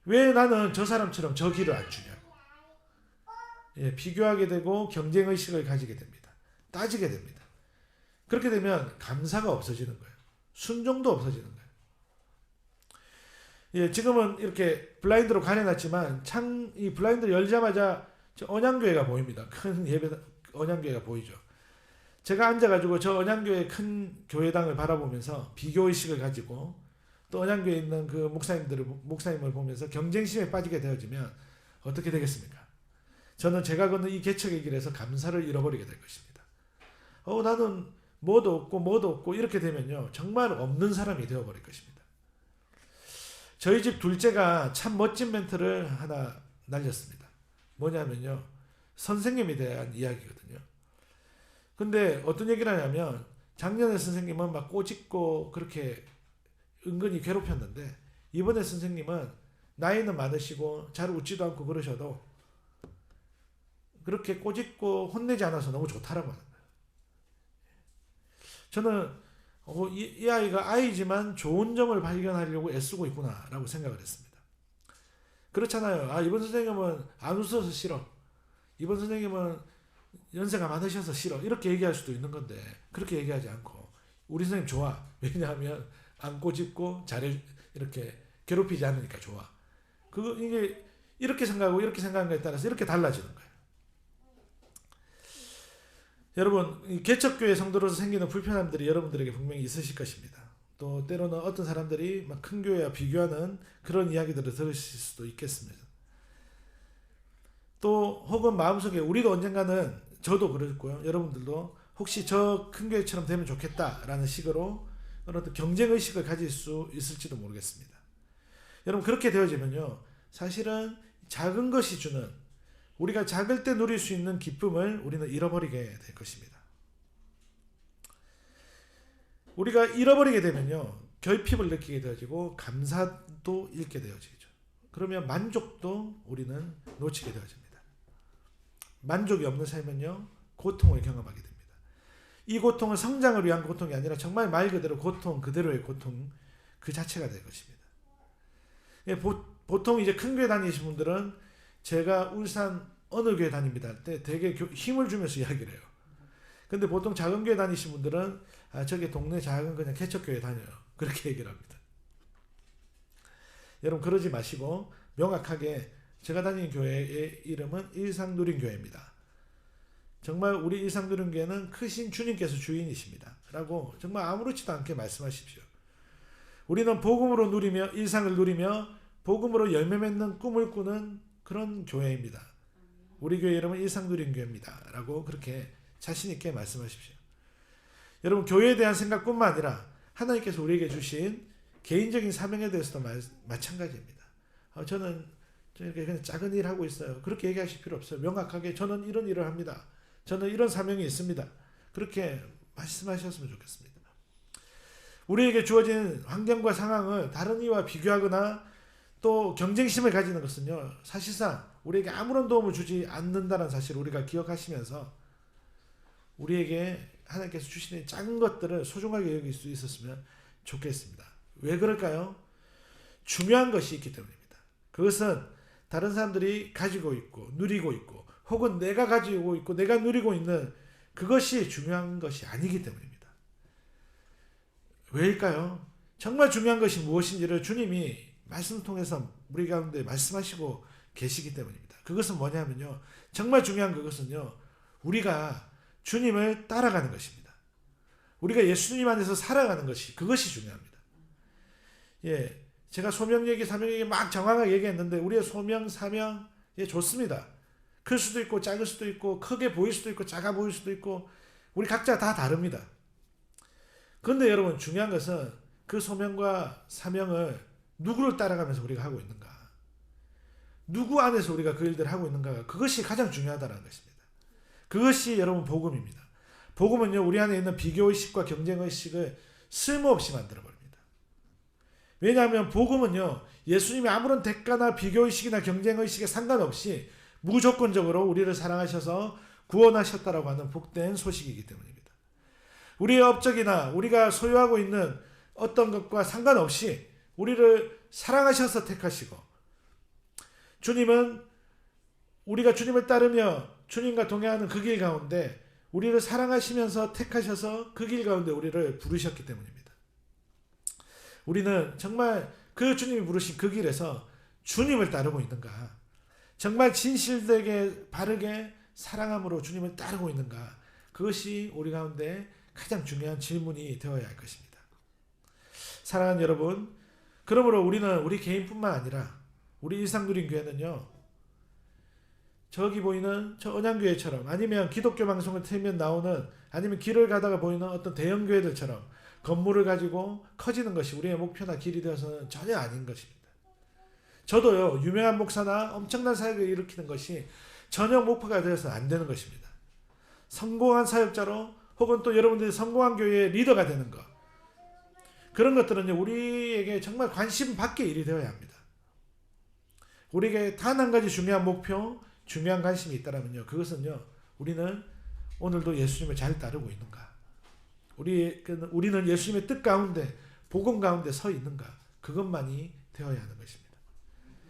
A: 왜 나는 저 사람처럼 저 길을 안 주냐고. 예, 비교하게 되고 경쟁의식을 가지게 됩니다. 따지게 됩니다. 그렇게 되면 감사가 없어지는 거예요. 순종도 없어지는 거예요. 예, 지금은 이렇게 블라인드로 가려놨지만 이 블라인드를 열자마자 저 언양교회가 보입니다. 큰 예배 언양교회가 보이죠. 제가 앉아가지고 저 언양교회 큰 교회당을 바라보면서 비교의식을 가지고 또 언양교회에 있는 그 목사님을 보면서 경쟁심에 빠지게 되어지면 어떻게 되겠습니까? 저는 제가 걷는 이 개척의 길에서 감사를 잃어버리게 될 것입니다. 나는 뭐도 없고 이렇게 되면요, 정말 없는 사람이 되어버릴 것입니다. 저희 집 둘째가 참 멋진 멘트를 하나 날렸습니다. 뭐냐면요, 선생님에 대한 이야기거든요. 근데 어떤 얘기를 하냐면, 작년에 선생님은 막 꼬집고 그렇게 은근히 괴롭혔는데 이번에 선생님은 나이는 많으시고 잘 웃지도 않고 그러셔도 그렇게 꼬집고 혼내지 않아서 너무 좋다라고 하는 거예요. 저는 이 아이가 아이지만 좋은 점을 발견하려고 애쓰고 있구나 라고 생각을 했습니다. 그렇잖아요. 이번 선생님은 안 웃어서 싫어, 이번 선생님은 연세가 많으셔서 싫어, 이렇게 얘기할 수도 있는 건데 그렇게 얘기하지 않고 우리 선생님 좋아. 왜냐하면 안 꼬집고 이렇게 괴롭히지 않으니까 좋아. 이게 이렇게 생각하고 이렇게 생각하는 것에 따라서 이렇게 달라지는 거예요. 여러분, 이 개척교회 성도로서 생기는 불편함들이 여러분들에게 분명히 있으실 것입니다. 또 때로는 어떤 사람들이 막 큰 교회와 비교하는 그런 이야기들을 들으실 수도 있겠습니다. 또 혹은 마음속에 우리도 언젠가는, 저도 그랬고요, 여러분들도 혹시 저 큰 교회처럼 되면 좋겠다라는 식으로 어떤 경쟁의식을 가질 수 있을지도 모르겠습니다. 여러분, 그렇게 되어지면요, 사실은 작은 것이 주는, 우리가 작을 때 누릴 수 있는 기쁨을 우리는 잃어버리게 될 것입니다. 우리가 잃어버리게 되면요, 결핍을 느끼게 되어지고 감사도 잃게 되어지죠. 그러면 만족도 우리는 놓치게 되어집니다. 만족이 없는 삶은요, 고통을 경험하게 됩니다. 이 고통은 성장을 위한 고통이 아니라 정말 말 그대로 고통 그대로의 고통 그 자체가 될 것입니다. 보통 이제 큰 교회 다니시는 분들은 제가 울산 어느 교회 다닙니다 할 때 되게 힘을 주면서 이야기를 해요. 근데 보통 작은 교회 다니시는 분들은 저기 동네 작은 그냥 개척교회 다녀요. 그렇게 얘기를 합니다. 여러분 그러지 마시고 명확하게 제가 다니는 교회의 이름은 일상누린교회입니다. 정말 우리 일상누린교회는 크신 주님께서 주인이십니다. 라고 정말 아무렇지도 않게 말씀하십시오. 우리는 복음으로 누리며 일상을 누리며 복음으로 열매 맺는 꿈을 꾸는 그런 교회입니다. 우리 교회 이름은 일상누린교회입니다. 라고 그렇게 자신 있게 말씀하십시오. 여러분 교회에 대한 생각뿐만 아니라 하나님께서 우리에게 주신 개인적인 사명에 대해서도 마찬가지입니다. 저는 이렇게 그냥 작은 일 하고 있어요. 그렇게 얘기하실 필요 없어요. 명확하게 저는 이런 일을 합니다. 저는 이런 사명이 있습니다. 그렇게 말씀하셨으면 좋겠습니다. 우리에게 주어진 환경과 상황을 다른 이와 비교하거나 또 경쟁심을 가지는 것은요, 사실상 우리에게 아무런 도움을 주지 않는다는 사실을 우리가 기억하시면서 우리에게 하나님께서 주시는 작은 것들을 소중하게 여길 수 있었으면 좋겠습니다. 왜 그럴까요? 중요한 것이 있기 때문입니다. 그것은 다른 사람들이 가지고 있고 누리고 있고 혹은 내가 가지고 있고 내가 누리고 있는 그것이 중요한 것이 아니기 때문입니다. 왜일까요? 정말 중요한 것이 무엇인지를 주님이 말씀을 통해서 우리 가운데 말씀하시고 계시기 때문입니다. 그것은 뭐냐면요, 정말 중요한 그것은요, 우리가 주님을 따라가는 것입니다. 우리가 예수님 안에서 살아가는 것이 그것이 중요합니다. 예, 제가 소명 얘기, 사명 얘기 막 정확하게 얘기했는데 우리의 소명, 사명 좋습니다. 클 수도 있고 작을 수도 있고 크게 보일 수도 있고 작아 보일 수도 있고 우리 각자 다 다릅니다. 그런데 여러분 중요한 것은 그 소명과 사명을 누구를 따라가면서 우리가 하고 있는가, 누구 안에서 우리가 그 일들을 하고 있는가, 그것이 가장 중요하다는 것입니다. 그것이 여러분 복음입니다. 복음은요, 우리 안에 있는 비교의식과 경쟁의식을 쓸모없이 만들어버립니다. 왜냐하면 복음은요, 예수님이 아무런 대가나 비교의식이나 경쟁의식에 상관없이 무조건적으로 우리를 사랑하셔서 구원하셨다라고 하는 복된 소식이기 때문입니다. 우리의 업적이나 우리가 소유하고 있는 어떤 것과 상관없이 우리를 사랑하셔서 택하시고, 주님은 우리가 주님을 따르며 주님과 동행하는 그 길 가운데 우리를 사랑하시면서 택하셔서 그 길 가운데 우리를 부르셨기 때문입니다. 우리는 정말 그 주님이 부르신 그 길에서 주님을 따르고 있는가, 정말 진실되게 바르게 사랑함으로 주님을 따르고 있는가, 그것이 우리 가운데 가장 중요한 질문이 되어야 할 것입니다. 사랑하는 여러분, 그러므로 우리는 우리 개인뿐만 아니라 우리 일상누린교회는요, 저기 보이는 저 언양교회처럼 아니면 기독교 방송을 틀면 나오는 아니면 길을 가다가 보이는 어떤 대형교회들처럼 건물을 가지고 커지는 것이 우리의 목표나 길이 되어서는 전혀 아닌 것입니다. 저도요, 유명한 목사나 엄청난 사역을 일으키는 것이 전혀 목표가 되어서는 안 되는 것입니다. 성공한 사역자로 혹은 또 여러분들이 성공한 교회의 리더가 되는 것, 그런 것들은요, 우리에게 정말 관심 밖의 일이 되어야 합니다. 우리에게 단 한 가지 중요한 목표, 중요한 관심이 있다면요, 그것은요, 우리는 오늘도 예수님을 잘 따르고 있는가, 우리는 예수님의 뜻 가운데 복음 가운데 서 있는가, 그것만이 되어야 하는 것입니다.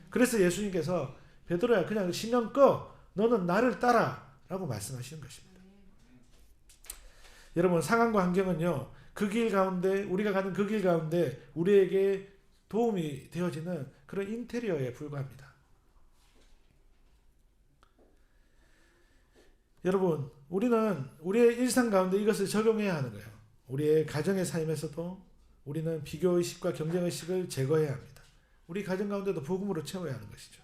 A: 그래서 예수님께서 베드로야 그냥 신령 꺼, 너는 나를 따라 라고 말씀하시는 것입니다. 여러분 상황과 환경은요, 그 길 가운데, 우리가 가는 그 길 가운데 우리에게 도움이 되어지는 그런 인테리어에 불과합니다. 여러분, 우리는 우리의 일상 가운데 이것을 적용해야 하는 거예요. 우리의 가정의 삶에서도 우리는 비교의식과 경쟁의식을 제거해야 합니다. 우리 가정 가운데도 복음으로 채워야 하는 것이죠.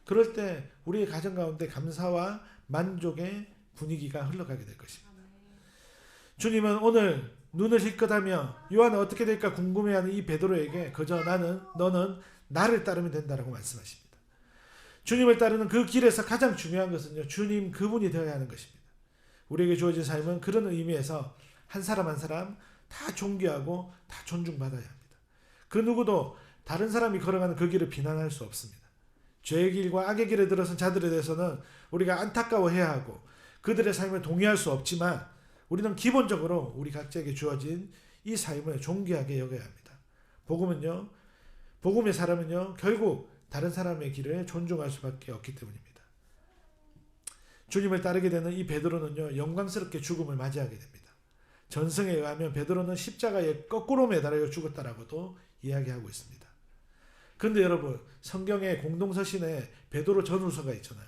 A: 그럴 때 우리의 가정 가운데 감사와 만족의 분위기가 흘러가게 될 것입니다. 주님은 오늘 눈을 힐끗하며 요한은 어떻게 될까 궁금해하는 이 베드로에게 그저 너는 나를 따르면 된다라고 말씀하십니다. 주님을 따르는 그 길에서 가장 중요한 것은요, 주님 그분이 되어야 하는 것입니다. 우리에게 주어진 삶은 그런 의미에서 한 사람 한 사람 다 존귀하고 다 존중받아야 합니다. 그 누구도 다른 사람이 걸어가는 그 길을 비난할 수 없습니다. 죄의 길과 악의 길에 들어선 자들에 대해서는 우리가 안타까워해야 하고 그들의 삶에 동의할 수 없지만 우리는 기본적으로 우리 각자에게 주어진 이 삶을 존귀하게 여겨야 합니다. 복음의 사람은요 결국 다른 사람의 길을 존중할 수밖에 없기 때문입니다. 주님을 따르게 되는 이 베드로는요 영광스럽게 죽음을 맞이하게 됩니다. 전승에 의하면 베드로는 십자가에 거꾸로 매달려 죽었다라고도 이야기하고 있습니다. 그런데 여러분 성경의 공동서신에 베드로 전후서가 있잖아요.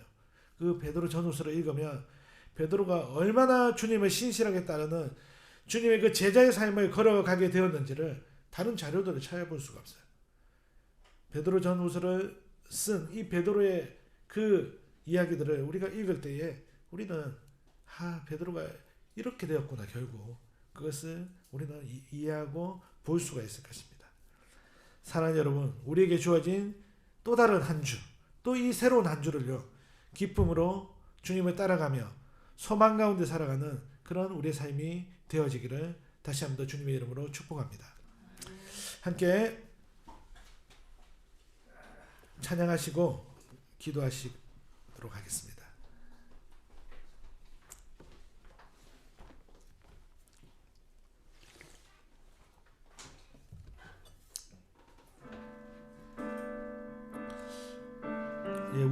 A: 그 베드로 전후서를 읽으면 베드로가 얼마나 주님을 신실하게 따르는 주님의 그 제자의 삶을 걸어가게 되었는지를 다른 자료들을 찾아볼 수가 없어요. 베드로 전후서를 쓴 이 베드로의 그 이야기들을 우리가 읽을 때에 우리는 베드로가 이렇게 되었구나. 결국 그것을 우리는 이해하고 볼 수가 있을 것입니다. 사랑하는 여러분, 우리에게 주어진 또 다른 한 주, 또 이 새로운 한 주를요 기쁨으로 주님을 따라가며 소망 가운데 살아가는 그런 우리의 삶이 되어지기를 다시 한번 더 주님의 이름으로 축복합니다. 함께 찬양하시고 기도하시도록 하겠습니다.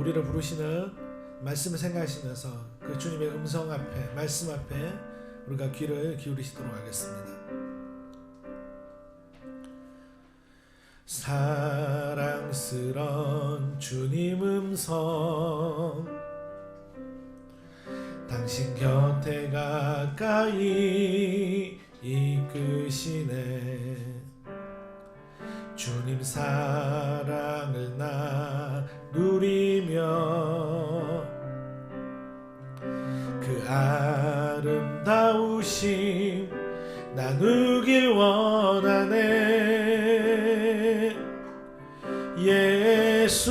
A: 우리를 부르시는 말씀을 생각하시면서 그 주님의 음성 앞에, 말씀 앞에 우리가 귀를 기울이시도록 하겠습니다. 사랑스런 주님 음성, 당신 곁에 가까이 이끄시네. 주님 사랑을 나 누리며 그 아름다우심 나누길 원하네. 예수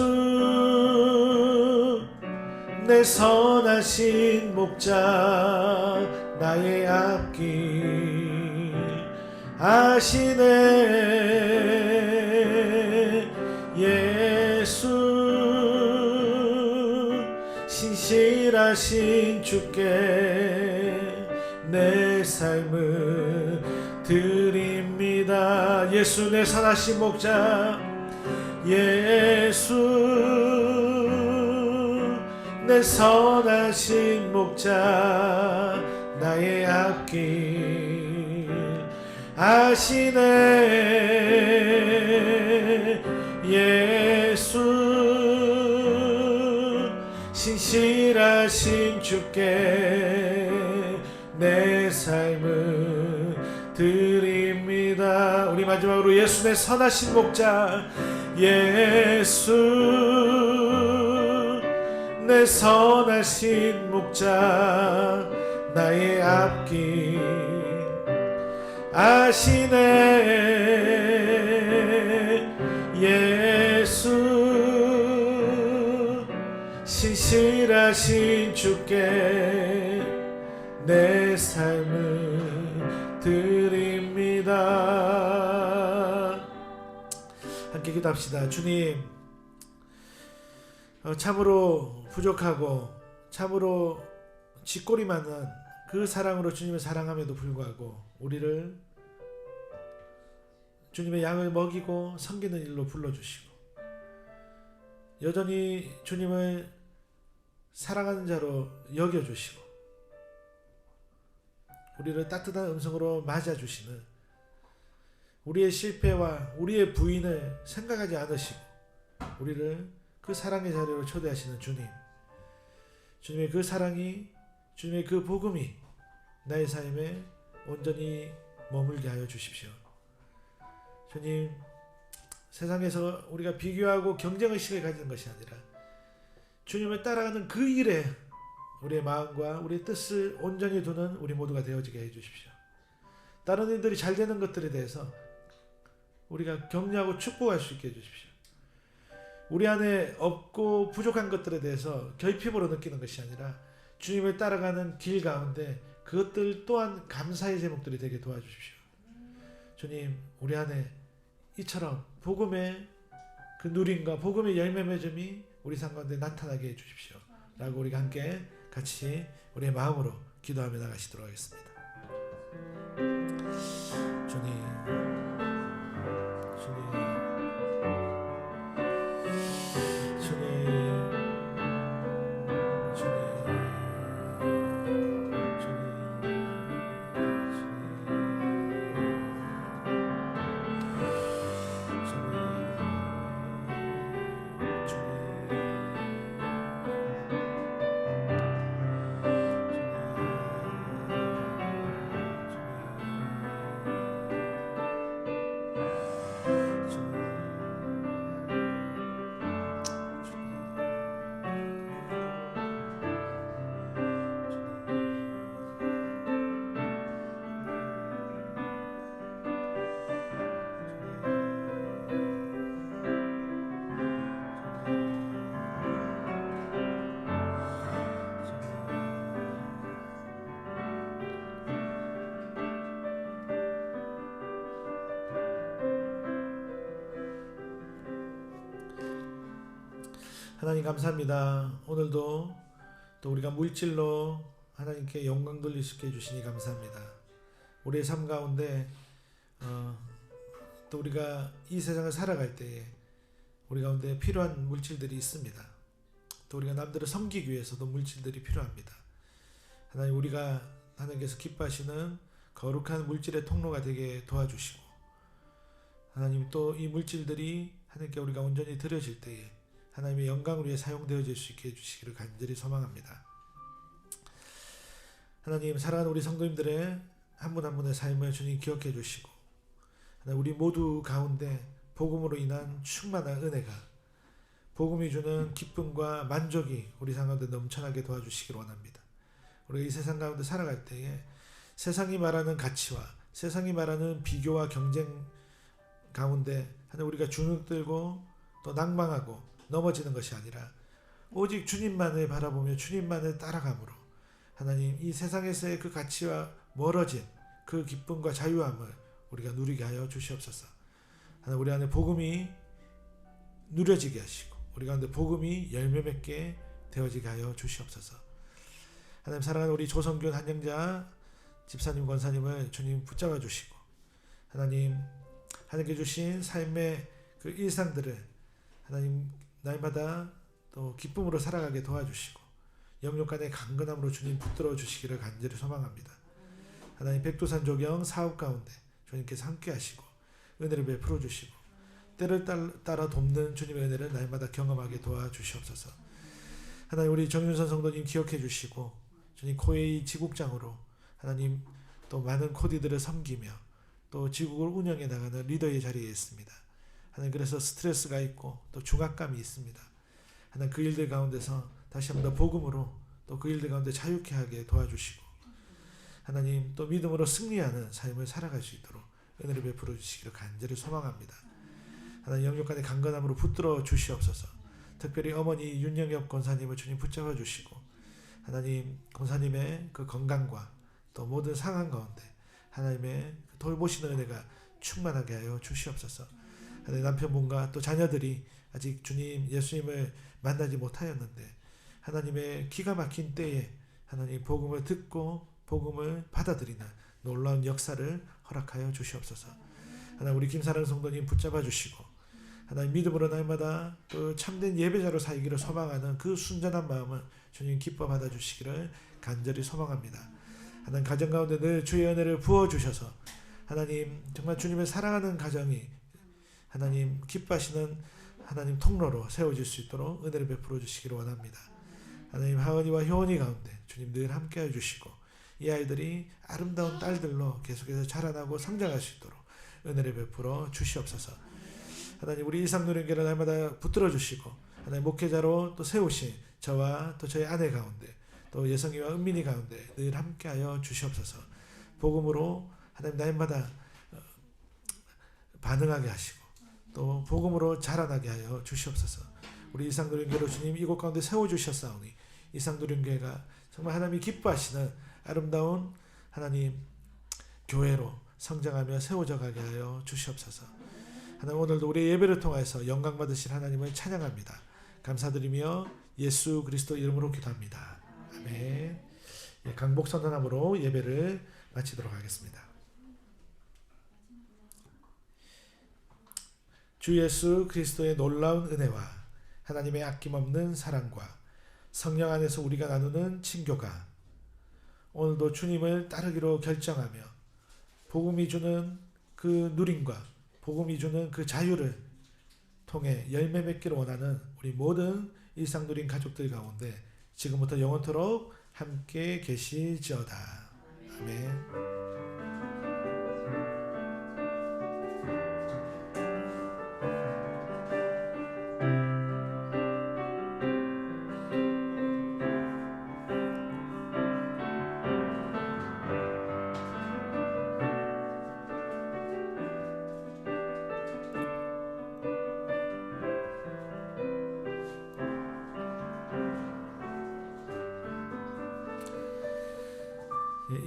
A: 내 선하신 목자 나의 앞길 아시네. 예수 신실하신 주께 내 삶을 드립니다. 예수 내 선하신 목자, 예수 내 선하신 목자 나의 앞길 아시네. 예수 신실하신 주께 내 삶을 드립니다. 우리 마지막으로 예수 내 선하신 목자, 예수 내 선하신 목자 나의 앞길 아시네. 예수 신실하신 주께 내 삶을 드립니다. 함께 기도합시다. 주님, 참으로 부족하고 참으로 짓꼬리 많은 그 사랑으로 주님을 사랑함에도 불구하고 우리를 주님의 양을 먹이고 섬기는 일로 불러주시고 여전히 주님을 사랑하는 자로 여겨주시고 우리를 따뜻한 음성으로 맞아주시는 우리의 실패와 우리의 부인을 생각하지 않으시고 우리를 그 사랑의 자리로 초대하시는 주님, 주님의 그 사랑이, 주님의 그 복음이 나의 삶에 온전히 머물게 하여 주십시오. 주님, 세상에서 우리가 비교하고 경쟁의식을 가지는 것이 아니라 주님을 따라가는 그 일에 우리의 마음과 우리의 뜻을 온전히 두는 우리 모두가 되어지게 해주십시오. 다른 이들이 잘 되는 것들에 대해서 우리가 격려하고 축복할 수 있게 해주십시오. 우리 안에 없고 부족한 것들에 대해서 결핍으로 느끼는 것이 아니라 주님을 따라가는 길 가운데 그것들 또한 감사의 제목들이 되게 도와주십시오. 주님 우리 안에 이처럼 복음의 그 누림과 복음의 열매 맺음이 우리 삶 가운데 나타나게 해주십시오 라고 우리가 함께 같이 우리의 마음으로 기도하며 나가시도록 하겠습니다. 주님, 주님, 주님, 하나님 감사합니다. 오늘도 또 우리가 물질로 하나님께 영광 돌릴 수 있게 해주시니 감사합니다. 우리의 삶 가운데 또 우리가 이 세상을 살아갈 때에 우리 가운데 필요한 물질들이 있습니다. 또 우리가 남들을 섬기기 위해서도 물질들이 필요합니다. 하나님 우리가 하나님께서 기뻐하시는 거룩한 물질의 통로가 되게 도와주시고 하나님 또 이 물질들이 하나님께 우리가 온전히 드려질 때에 하나님의 영광을 위해 사용되어질 수 있게 해주시기를 간절히 소망합니다. 하나님 사랑하는 우리 성도님들의 한 분 한 분의 삶을 주님 기억해 주시고 우리 모두 가운데 복음으로 인한 충만한 은혜가 복음이 주는 기쁨과 만족이 우리 삶 가운데 넘쳐나게 도와주시기를 원합니다. 우리가 이 세상 가운데 살아갈 때에 세상이 말하는 가치와 세상이 말하는 비교와 경쟁 가운데 우리가 주눅들고 또 낭망하고 넘어지는 것이 아니라 오직 주님만을 바라보며 주님만을 따라감으로 하나님 이 세상에서의 그 가치와 멀어진 그 기쁨과 자유함을 우리가 누리게 하여 주시옵소서. 하나님 우리 안에 복음이 누려지게 하시고 우리 가운데 복음이 열매 맺게 되어지게 하여 주시옵소서. 하나님 사랑하는 우리 조성균 한영자 집사님 권사님을 주님 붙잡아 주시고 하나님 하나님께 주신 삶의 그 일상들을 하나님 날마다 또 기쁨으로 살아가게 도와주시고 영육간의 강건함으로 주님 붙들어 주시기를 간절히 소망합니다. 하나님 백두산 조경 사업 가운데 주님께서 함께 하시고 은혜를 베풀어 주시고 때를 따라 돕는 주님의 은혜를 날마다 경험하게 도와주시옵소서. 하나님 우리 정윤선 성도님 기억해 주시고 주님 코웨이 지국장으로 하나님 또 많은 코디들을 섬기며 또 지국을 운영해 나가는 리더의 자리에 있습니다. 하나님 그래서 스트레스가 있고 또 중압감이 있습니다. 하나님 그 일들 가운데서 다시 한번 더 복음으로 또 그 일들 가운데 자유케 하게 도와주시고 하나님 또 믿음으로 승리하는 삶을 살아갈 수 있도록 은혜를 베풀어 주시기를 간절히 소망합니다. 하나님 영육간의 강건함으로 붙들어 주시옵소서. 특별히 어머니 윤영엽 권사님을 주님 붙잡아 주시고 하나님 권사님의 그 건강과 또 모든 상황 가운데 하나님의 돌보시는 은혜가 충만하게 하여 주시옵소서. 하나님 남편분과 또 자녀들이 아직 주님 예수님을 만나지 못하였는데 하나님의 기가 막힌 때에 하나님 복음을 듣고 복음을 받아들이는 놀라운 역사를 허락하여 주시옵소서. 하나님 우리 김사랑 성도님 붙잡아 주시고 하나님 믿음으로 날마다 또 참된 예배자로 살기를 소망하는 그 순전한 마음을 주님 기뻐 받아 주시기를 간절히 소망합니다. 하나님 가정 가운데 늘 주의 은혜를 부어 주셔서 하나님 정말 주님을 사랑하는 가정이 하나님 기뻐하시는 하나님 통로로 세워질 수 있도록 은혜를 베풀어 주시기를 원합니다. 하나님 하은이와 효원이 가운데 주님 늘 함께해 주시고 이 아이들이 아름다운 딸들로 계속해서 자라나고 성장할 수 있도록 은혜를 베풀어 주시옵소서. 하나님 우리 일상누린교를 날마다 붙들어 주시고 하나님 목회자로 또 세우신 저와 또 저희 아내 가운데 또 예성이와 은민이 가운데 늘 함께하여 주시옵소서. 복음으로 하나님 날마다 반응하게 하시고 또 복음으로 자라나게 하여 주시옵소서. 우리 일상누린교로 주님 이곳 가운데 세워주셨사오니 일상누린교회가 정말 하나님이 기뻐하시는 아름다운 하나님 교회로 성장하며 세워져 가게 하여 주시옵소서. 하나님, 오늘도 우리 예배를 통해서 영광 받으실 하나님을 찬양합니다. 감사드리며 예수 그리스도 이름으로 기도합니다. 아멘. 강복 선언함으로 예배를 마치도록 하겠습니다. 주 예수 그리스도의 놀라운 은혜와 하나님의 아낌없는 사랑과 성령 안에서 우리가 나누는 친교가 오늘도 주님을 따르기로 결정하며 복음이 주는 그 누림과 복음이 주는 그 자유를 통해 열매 맺기를 원하는 우리 모든 일상 누린 가족들 가운데 지금부터 영원토록 함께 계실지어다. 아멘.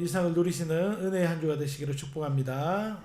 A: 일상을 누리시는 은혜의 한 주가 되시기를 축복합니다.